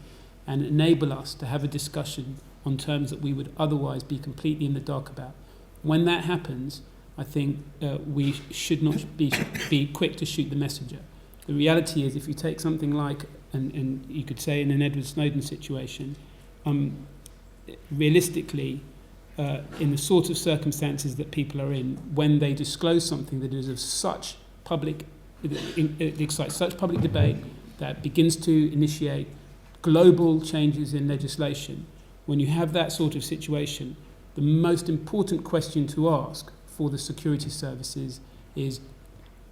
and enable us to have a discussion on terms that we would otherwise be completely in the dark about. When that happens, I think we should not be quick to shoot the messenger. The reality is, if you take something like, and you could say in an Edward Snowden situation, realistically, in the sort of circumstances that people are in, when they disclose something that is of such public, it excites such public debate that begins to initiate global changes in legislation, when you have that sort of situation, the most important question to ask for the security services is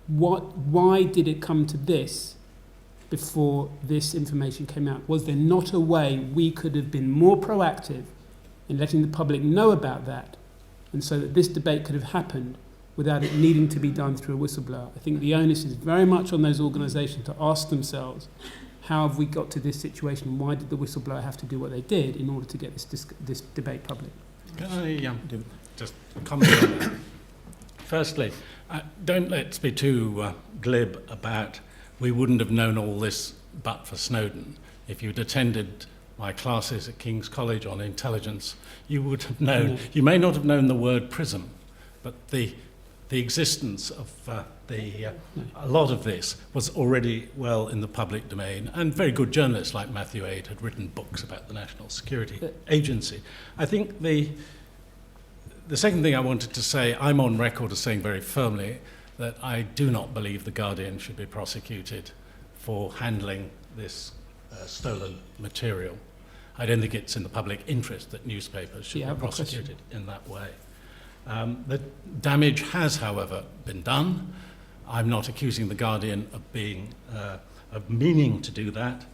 why did it come to this before this information came out? Was there not a way we could have been more proactive in letting the public know about that, and so that this debate could have happened without it needing to be done through a whistleblower? I think the onus is very much on those organisations to ask themselves, how have we got to this situation? Why did the whistleblower have to do what they did in order to get this debate public? Can I just comment on that? Firstly, don't let's be too glib about we wouldn't have known all this but for Snowden. If you'd attended my classes at King's College on intelligence, you would have known, you may not have known the word PRISM, but the existence of a lot of this was already well in the public domain, and very good journalists like Matthew Zayed had written books about the National Security Agency. I think the second thing I wanted to say, I'm on record as saying very firmly that I do not believe the Guardian should be prosecuted for handling this stolen material. I don't think it's in the public interest that newspapers should be prosecuted in that way. The damage has, however, been done. I'm not accusing the Guardian of meaning to do that.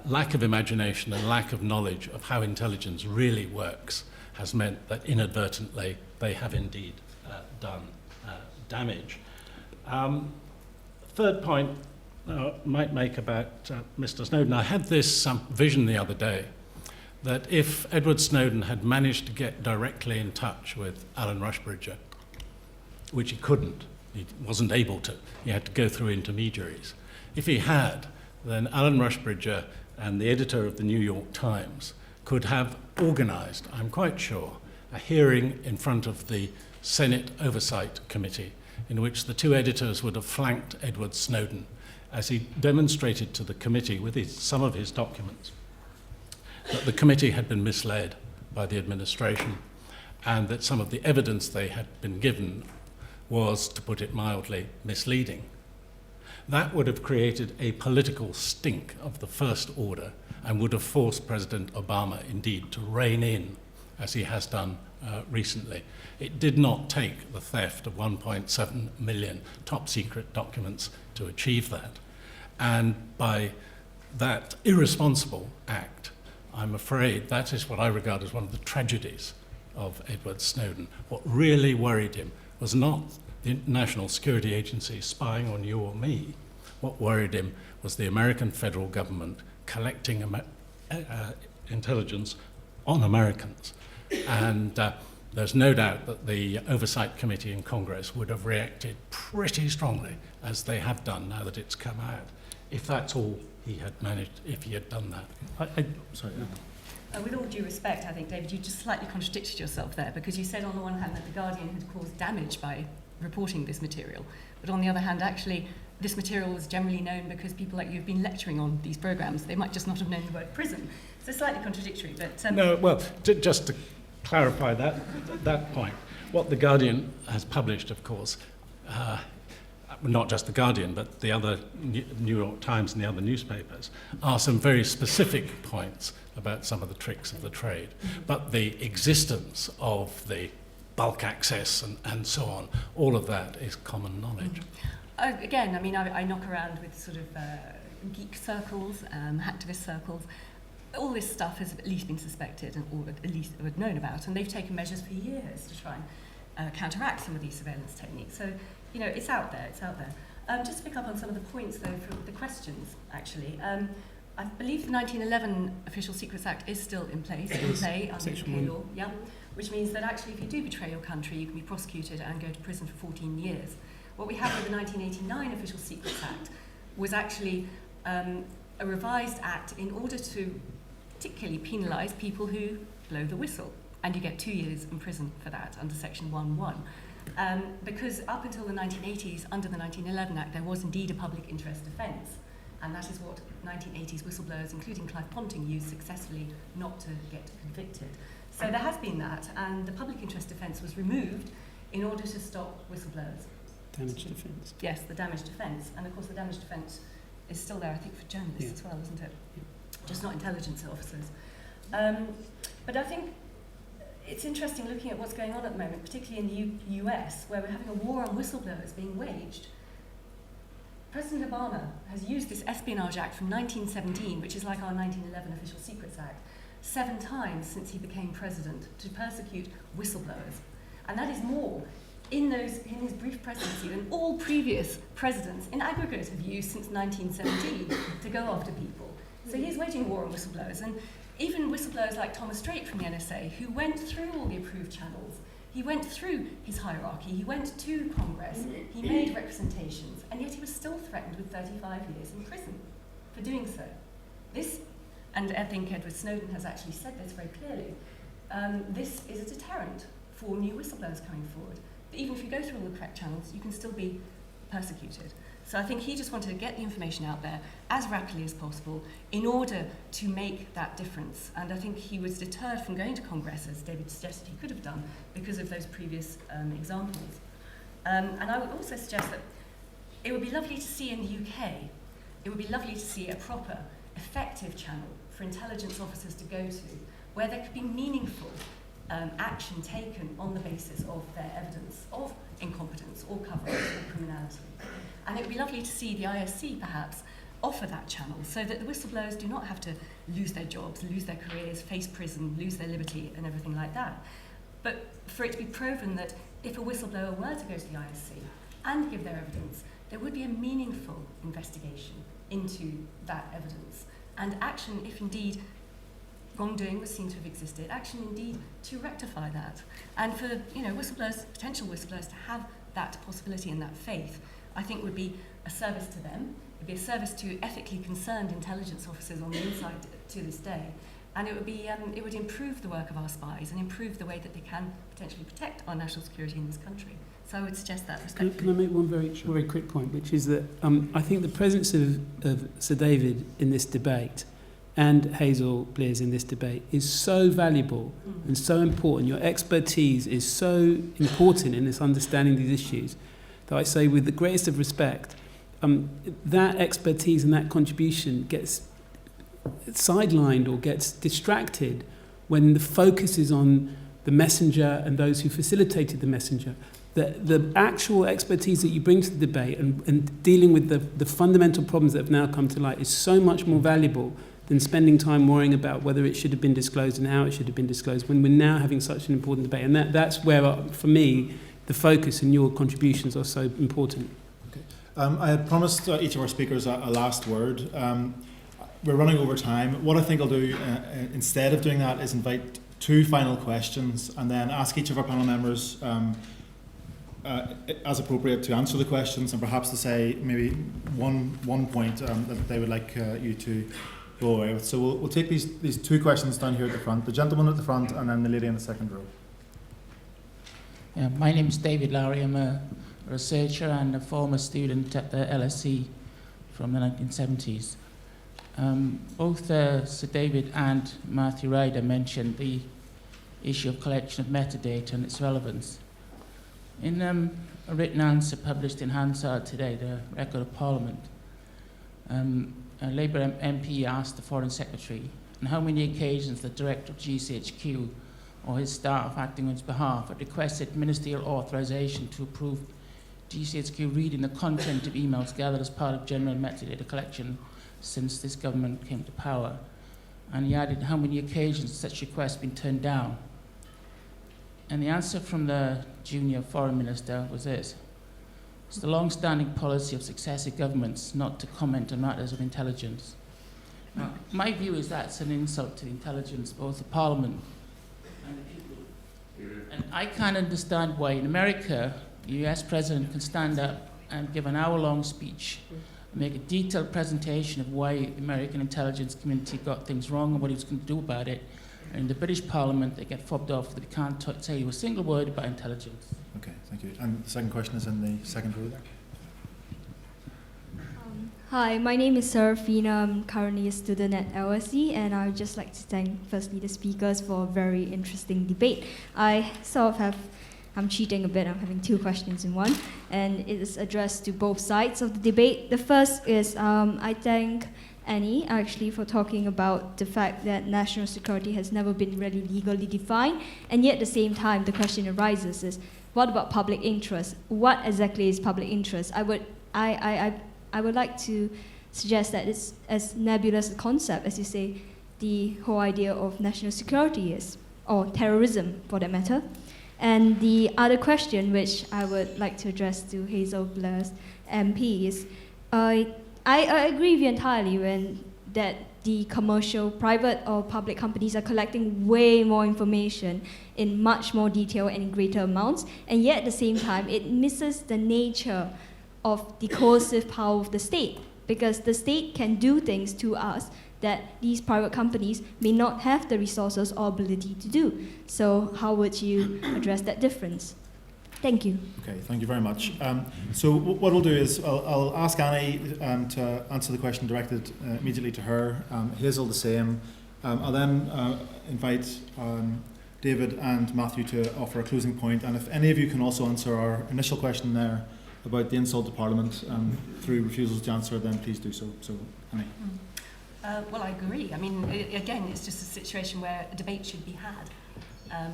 Lack of imagination and lack of knowledge of how intelligence really works has meant that inadvertently they have indeed done damage. Third point might make about Mr. Snowden. I had this vision the other day that if Edward Snowden had managed to get directly in touch with Alan Rushbridger, which he couldn't, he wasn't able to, he had to go through intermediaries. If he had, then Alan Rushbridger and the editor of the New York Times could have organised, I'm quite sure, a hearing in front of the Senate Oversight Committee in which the two editors would have flanked Edward Snowden as he demonstrated to the committee with some of his documents that the committee had been misled by the administration and that some of the evidence they had been given was, to put it mildly, misleading. That would have created a political stink of the first order and would have forced President Obama, indeed, to rein in, as he has done recently. It did not take the theft of 1.7 million top-secret documents to achieve that. And by that irresponsible act, I'm afraid that is what I regard as one of the tragedies of Edward Snowden. What really worried him was not the National Security Agency spying on you or me. What worried him was the American federal government collecting intelligence on Americans. And there's no doubt that the Oversight Committee in Congress would have reacted pretty strongly, as they have done now that it's come out, if that's all he had managed, if he had done that. Sorry. With all due respect, I think, David, you just slightly contradicted yourself there, because you said on the one hand that The Guardian had caused damage by reporting this material, but on the other hand, actually, this material was generally known because people like you have been lecturing on these programmes. They might just not have known the word prison. So slightly contradictory, but... No, well, just to clarify that point, what The Guardian has published, of course, not just The Guardian, but the other New York Times and the other newspapers, are some very specific points about some of the tricks of the trade. But the existence of the bulk access and so on, all of that is common knowledge. Again, I mean, I knock around with sort of geek circles, hacktivist circles. All this stuff has at least been suspected, or at least known about, and they've taken measures for years to try and counteract some of these surveillance techniques. So, you know, it's out there, just to pick up on some of the points, though, from the questions, actually. I believe the 1911 Official Secrets Act is still in place, in play under UK law, yeah, which means that actually if you do betray your country, you can be prosecuted and go to prison for 14 years. What we have with the 1989 Official Secrets Act was actually a revised act in order to particularly penalise people who blow the whistle, and you get 2 years in prison for that under Section 1.1. Because up until the 1980s, under the 1911 Act, there was indeed a public interest offence, and that is what 1980s whistleblowers, including Clive Ponting, used successfully not to get convicted. So there has been that, and the public interest defence was removed in order to stop whistleblowers. Damage defence. Yes, the damage defence, and of course the damage defence is still there, I think, for journalists as well, isn't it? Yeah. Just not intelligence officers. But I think it's interesting looking at what's going on at the moment, particularly in the US, where we're having a war on whistleblowers being waged. President Obama has used this Espionage Act from 1917, which is like our 1911 Official Secrets Act, 7 times since he became president to persecute whistleblowers. And that is more in his brief presidency than all previous presidents in aggregate have used since 1917 to go after people. So he's waging a war on whistleblowers. And even whistleblowers like Thomas Drake from the NSA, who went through all the approved channels, he went through his hierarchy, he went to Congress, he made representations, and yet he was still threatened with 35 years in prison for doing so. This, and I think Edward Snowden has actually said this very clearly, this is a deterrent for new whistleblowers coming forward. But even if you go through all the correct channels, you can still be persecuted. So I think he just wanted to get the information out there as rapidly as possible in order to make that difference. And I think he was deterred from going to Congress, as David suggested he could have done, because of those previous examples. And I would also suggest that it would be lovely to see in the UK, it would be lovely to see a proper, effective channel for intelligence officers to go to, where there could be meaningful action taken on the basis of their evidence of incompetence or cover-up or criminality. And it would be lovely to see the ISC perhaps offer that channel so that the whistleblowers do not have to lose their jobs, lose their careers, face prison, lose their liberty and everything like that. But for it to be proven that if a whistleblower were to go to the ISC and give their evidence, there would be a meaningful investigation into that evidence and action if indeed wrongdoing was seen to have existed, action indeed to rectify that. And for whistleblowers, potential whistleblowers to have that possibility and that faith, I think would be a service to them. It would be a service to ethically concerned intelligence officers on the inside to this day. And it would improve the work of our spies and improve the way that they can potentially protect our national security in this country. So I would suggest that respectfully. Can I make one very quick point, which is that I think the presence of Sir David in this debate and Hazel Blears in this debate is so valuable and so important. Your expertise is so important in this understanding these issues that I say with the greatest of respect, that expertise and that contribution gets sidelined or gets distracted when the focus is on the messenger and those who facilitated the messenger. The actual expertise that you bring to the debate and dealing with the fundamental problems that have now come to light is so much more valuable than spending time worrying about whether it should have been disclosed and how it should have been disclosed when we're now having such an important debate. And that's where, for me, the focus and your contributions are so important. Okay. I had promised each of our speakers a last word. We're running over time. What I think I'll do instead of doing that is invite 2 final questions and then ask each of our panel members as appropriate to answer the questions and perhaps to say maybe one point that they would like you to go away with. So we'll take these 2 questions down here at the front, the gentleman at the front and then the lady in the second row. Yeah, my name is David Lowry. I'm a researcher and a former student at the LSE from the 1970s. Both Sir David and Matthew Ryder mentioned the issue of collection of metadata and its relevance. In a written answer published in Hansard today, the Record of Parliament, a Labour MP asked the Foreign Secretary on how many occasions the Director of GCHQ or his staff acting on his behalf had requested ministerial authorisation to approve GCHQ reading the content of emails gathered as part of general metadata collection since this government came to power. And he added how many occasions such requests have been turned down. And the answer from the junior foreign minister was this: it's the long-standing policy of successive governments not to comment on matters of intelligence. Now, my view is that's an insult to the intelligence, both the Parliament and the people. And I can't understand why in America, the US president can stand up and give an hour-long speech, make a detailed presentation of why the American intelligence community got things wrong and what he was going to do about it. And in the British Parliament, they get fobbed off that they can't say a single word about intelligence. Okay, thank you. And the second question is in the second row there. Hi, my name is Serafina. I'm currently a student at LSE, and I would just like to thank firstly the speakers for a very interesting debate. I'm cheating a bit, I'm having 2 questions in one, and it is addressed to both sides of the debate. The first is, I thank Annie actually for talking about the fact that national security has never been really legally defined, and yet at the same time the question arises is, what about public interest? What exactly is public interest? I would like to suggest that it's as nebulous a concept as you say the whole idea of national security is, or terrorism for that matter. And the other question which I would like to address to Hazel Blears MP is, I agree with you entirely when that the commercial, private or public companies are collecting way more information in much more detail and in greater amounts, and yet at the same time it misses the nature of the coercive power of the state, because the state can do things to us that these private companies may not have the resources or ability to do. So how would you address that difference? Thank you. Okay, thank you very much. So what we'll do is I'll ask Annie to answer the question directed immediately to her, Hazel the same. I'll then invite David and Matthew to offer a closing point, and if any of you can also answer our initial question there about the insult to Parliament through refusals to answer, then please do so. So, Annie. Well, I agree. I mean, again, it's just a situation where a debate should be had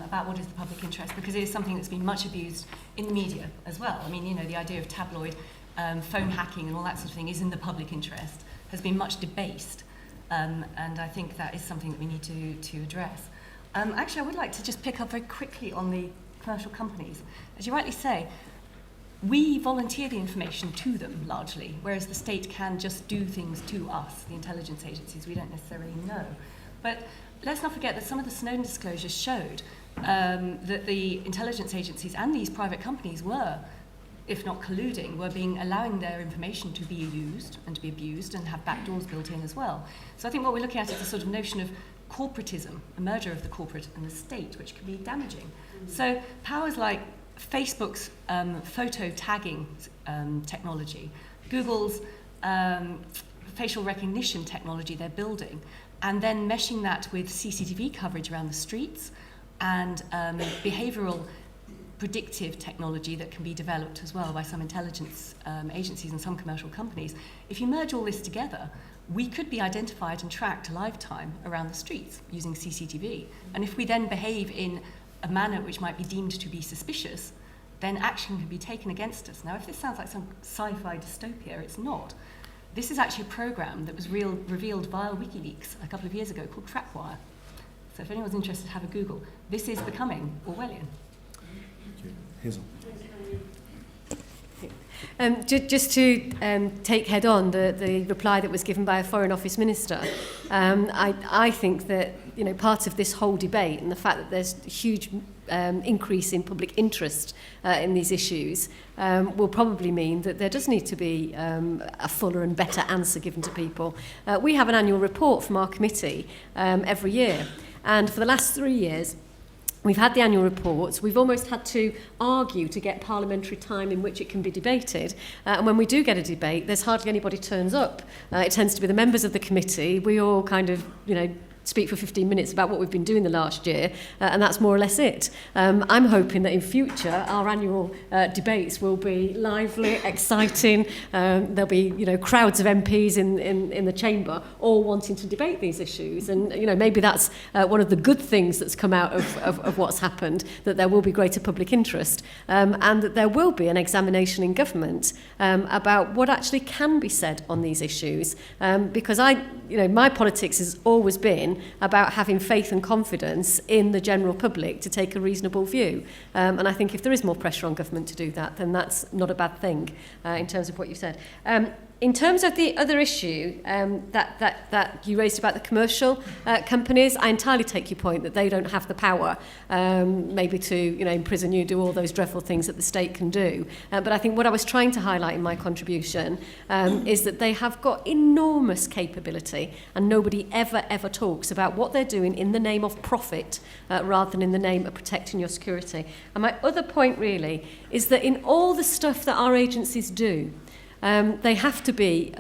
about what is the public interest, because it is something that's been much abused in the media as well. I mean, you know, the idea of tabloid phone hacking and all that sort of thing is in the public interest, has been much debased, and I think that is something that we need to address. Actually, I would like to just pick up very quickly on the commercial companies. As you rightly say, we volunteer the information to them largely, whereas the state can just do things to us, the intelligence agencies. We don't necessarily know. But let's not forget that some of the Snowden disclosures showed that the intelligence agencies and these private companies were, if not colluding, were allowing their information to be used and to be abused and have backdoors built in as well. So I think what we're looking at is a sort of notion of corporatism, a merger of the corporate and the state, which can be damaging. So powers like Facebook's photo tagging technology, Google's facial recognition technology they're building, and then meshing that with CCTV coverage around the streets and behavioural predictive technology that can be developed as well by some intelligence agencies and some commercial companies. If you merge all this together, we could be identified and tracked lifetime around the streets using CCTV. And if we then behave in a manner which might be deemed to be suspicious, then action can be taken against us. Now, if this sounds like some sci-fi dystopia, it's not. This is actually a program that was revealed via WikiLeaks a couple of years ago called Trapwire. So if anyone's interested, have a Google. This is becoming Orwellian. Thank you. Hazel. Just to take head on the reply that was given by a Foreign Office Minister, I think that part of this whole debate and the fact that there's a huge increase in public interest in these issues will probably mean that there does need to be a fuller and better answer given to people. We have an annual report from our committee every year, and for the last 3 years, we've had the annual reports. We've almost had to argue to get parliamentary time in which it can be debated. And when we do get a debate, there's hardly anybody turns up. It tends to be the members of the committee. We all kind of, speak for 15 minutes about what we've been doing the last year, and that's more or less it. I'm hoping that in future our annual debates will be lively, exciting. There'll be crowds of MPs in the chamber all wanting to debate these issues, and maybe that's one of the good things that's come out of what's happened, that there will be greater public interest, and that there will be an examination in government about what actually can be said on these issues, because my politics has always been about having faith and confidence in the general public to take a reasonable view. And I think if there is more pressure on government to do that, then that's not a bad thing in terms of what you said. In terms of the other issue that you raised about the commercial companies, I entirely take your point that they don't have the power maybe to imprison you, do all those dreadful things that the state can do. But I think what I was trying to highlight in my contribution is that they have got enormous capability, and nobody ever talks about what they're doing in the name of profit rather than in the name of protecting your security. And my other point really is that in all the stuff that our agencies do, they have to be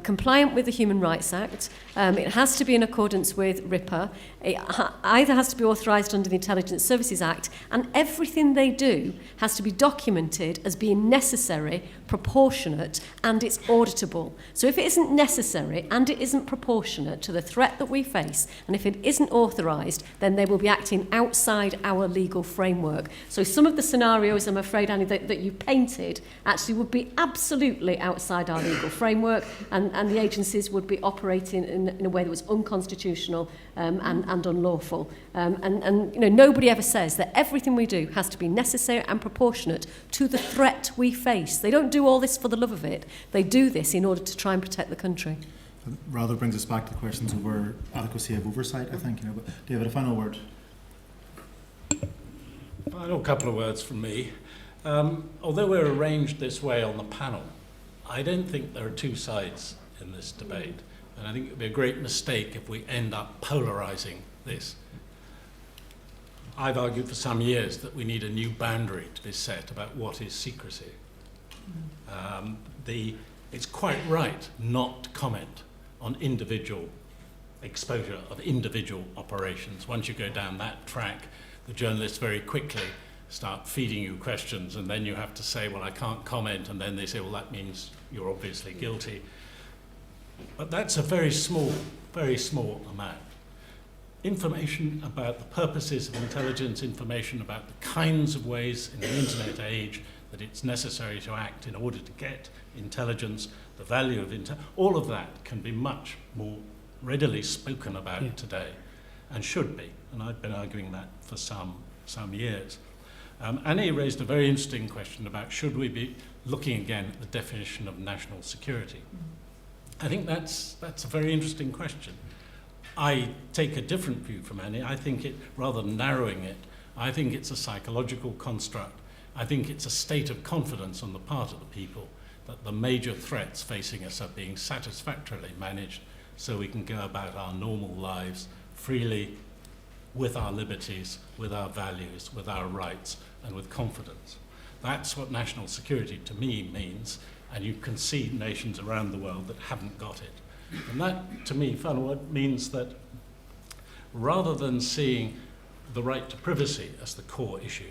compliant with the Human Rights Act. It has to be in accordance with RIPA. It either has to be authorised under the Intelligence Services Act, and everything they do has to be documented as being necessary, proportionate, and it's auditable. So if it isn't necessary and it isn't proportionate to the threat that we face, and if it isn't authorised, then they will be acting outside our legal framework. So some of the scenarios, I'm afraid, Annie, that you painted actually would be absolutely outside our legal framework, and the agencies would be operating in a way that was unconstitutional and unlawful. Nobody ever says that everything we do has to be necessary and proportionate to the threat we face. They don't do all this for the love of it. They do this in order to try and protect the country. Rather brings us back to questions over adequacy of oversight, I think. But David, a final word. Final couple of words from me. Although we're arranged this way on the panel, I don't think there are two sides in this debate. And I think it would be a great mistake if we end up polarising this. I've argued for some years that we need a new boundary to be set about what is secrecy. It's quite right not to comment on individual exposure of individual operations. Once you go down that track, the journalists very quickly start feeding you questions, and then you have to say, well, I can't comment, and then they say, well, that means you're obviously guilty. But that's a very small amount. Information about the purposes of intelligence, information about the kinds of ways in the internet age that it's necessary to act in order to get intelligence, the value of all of that can be much more readily spoken about today, and should be. And I've been arguing that for some years. Annie raised a very interesting question about should we be looking again at the definition of national security. I think that's a very interesting question. I take a different view from Annie. I think rather than narrowing it, I think it's a psychological construct. I think it's a state of confidence on the part of the people that the major threats facing us are being satisfactorily managed so we can go about our normal lives freely, with our liberties, with our values, with our rights, and with confidence. That's what national security to me means, and you can see nations around the world that haven't got it. And that, to me, means that rather than seeing the right to privacy as the core issue,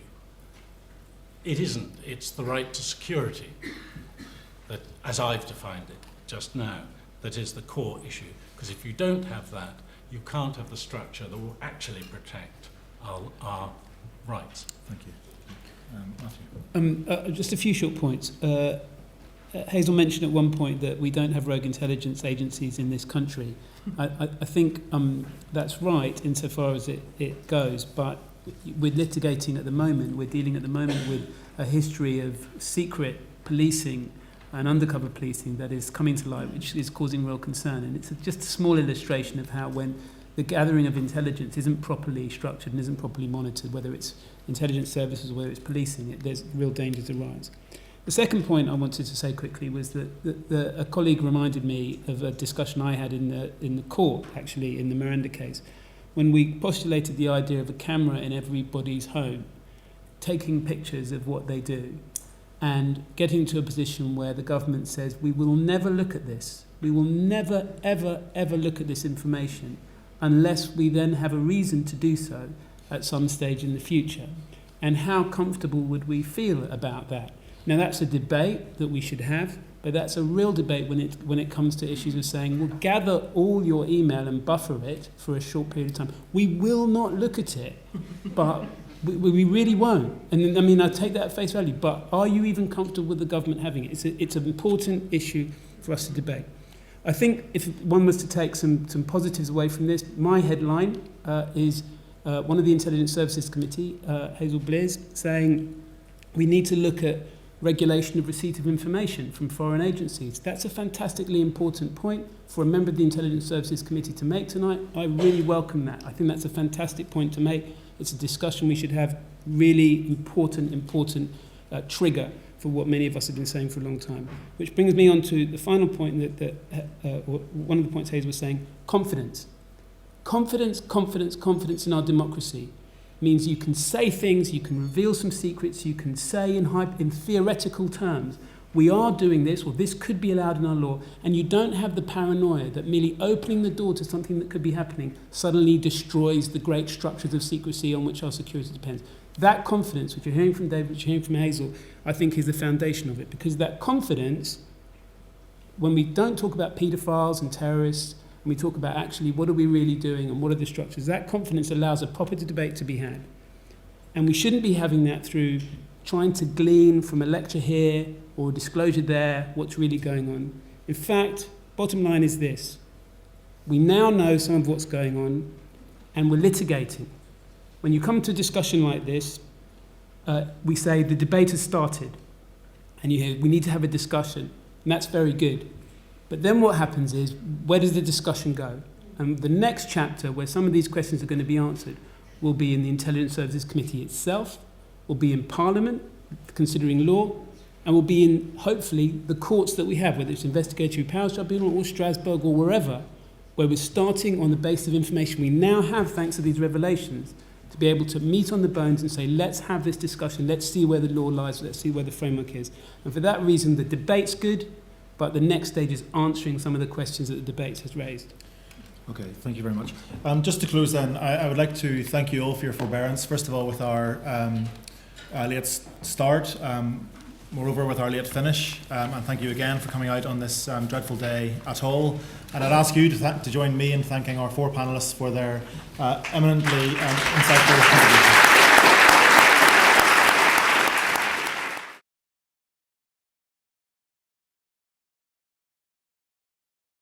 it isn't. It's the right to security that, as I've defined it just now, that is the core issue. Because if you don't have that, you can't have the structure that will actually protect our rights. Thank you. Matthew. Just a few short points. Hazel mentioned at one point that we don't have rogue intelligence agencies in this country. I think that's right insofar as it goes, but we're litigating at the moment, we're dealing at the moment with a history of secret policing and undercover policing that is coming to light, which is causing real concern. And it's just a small illustration of how when the gathering of intelligence isn't properly structured and isn't properly monitored, whether it's intelligence services or whether it's policing, there's real dangers arise. The second point I wanted to say quickly was that a colleague reminded me of a discussion I had in the court, actually, in the Miranda case, when we postulated the idea of a camera in everybody's home, taking pictures of what they do, and getting to a position where the government says, we will never look at this. We will never, ever, ever look at this information unless we then have a reason to do so at some stage in the future. And how comfortable would we feel about that? Now, that's a debate that we should have, but that's a real debate when it comes to issues of saying, well, gather all your email and buffer it for a short period of time. We will not look at it, but we really won't. And I mean, I take that at face value, but are you even comfortable with the government having it? It's an important issue for us to debate. I think if one was to take some positives away from this, my headline is one of the Intelligence Services Committee, Hazel Blears, saying we need to look at regulation of receipt of information from foreign agencies. That's a fantastically important point for a member of the Intelligence Services Committee to make tonight. I really welcome that. I think that's a fantastic point to make. It's a discussion we should have, really important trigger for what many of us have been saying for a long time. Which brings me on to the final point or one of the points Hazel was saying, confidence. Confidence in our democracy means you can say things, you can reveal some secrets, you can say in theoretical terms, we are doing this, or this could be allowed in our law, and you don't have the paranoia that merely opening the door to something that could be happening suddenly destroys the great structures of secrecy on which our security depends. That confidence, which you're hearing from David, which you're hearing from Hazel, I think is the foundation of it, because that confidence, when we don't talk about paedophiles and terrorists, and we talk about actually what are we really doing and what are the structures, that confidence allows a proper debate to be had. And we shouldn't be having that through trying to glean from a lecture here or disclosure there what's really going on. In fact, bottom line is this. We now know some of what's going on and we're litigating. When you come to a discussion like this, we say the debate has started and you hear we need to have a discussion, and that's very good. But then what happens is, where does the discussion go? And the next chapter where some of these questions are going to be answered will be in the Intelligence Services Committee itself, will be in Parliament, considering law, and will be in, hopefully, the courts that we have, whether it's Investigatory Powers Tribunal or Strasbourg or wherever, where we're starting on the basis of information we now have, thanks to these revelations, to be able to meet on the bones and say, let's have this discussion, let's see where the law lies, let's see where the framework is. And for that reason, the debate's good, but the next stage is answering some of the questions that the debate has raised. Okay, thank you very much. Just to close then, I would like to thank you all for your forbearance, first of all with our late start, moreover with our late finish, and thank you again for coming out on this dreadful day at all. And I'd ask you to join me in thanking our four panellists for their eminently insightful contributions.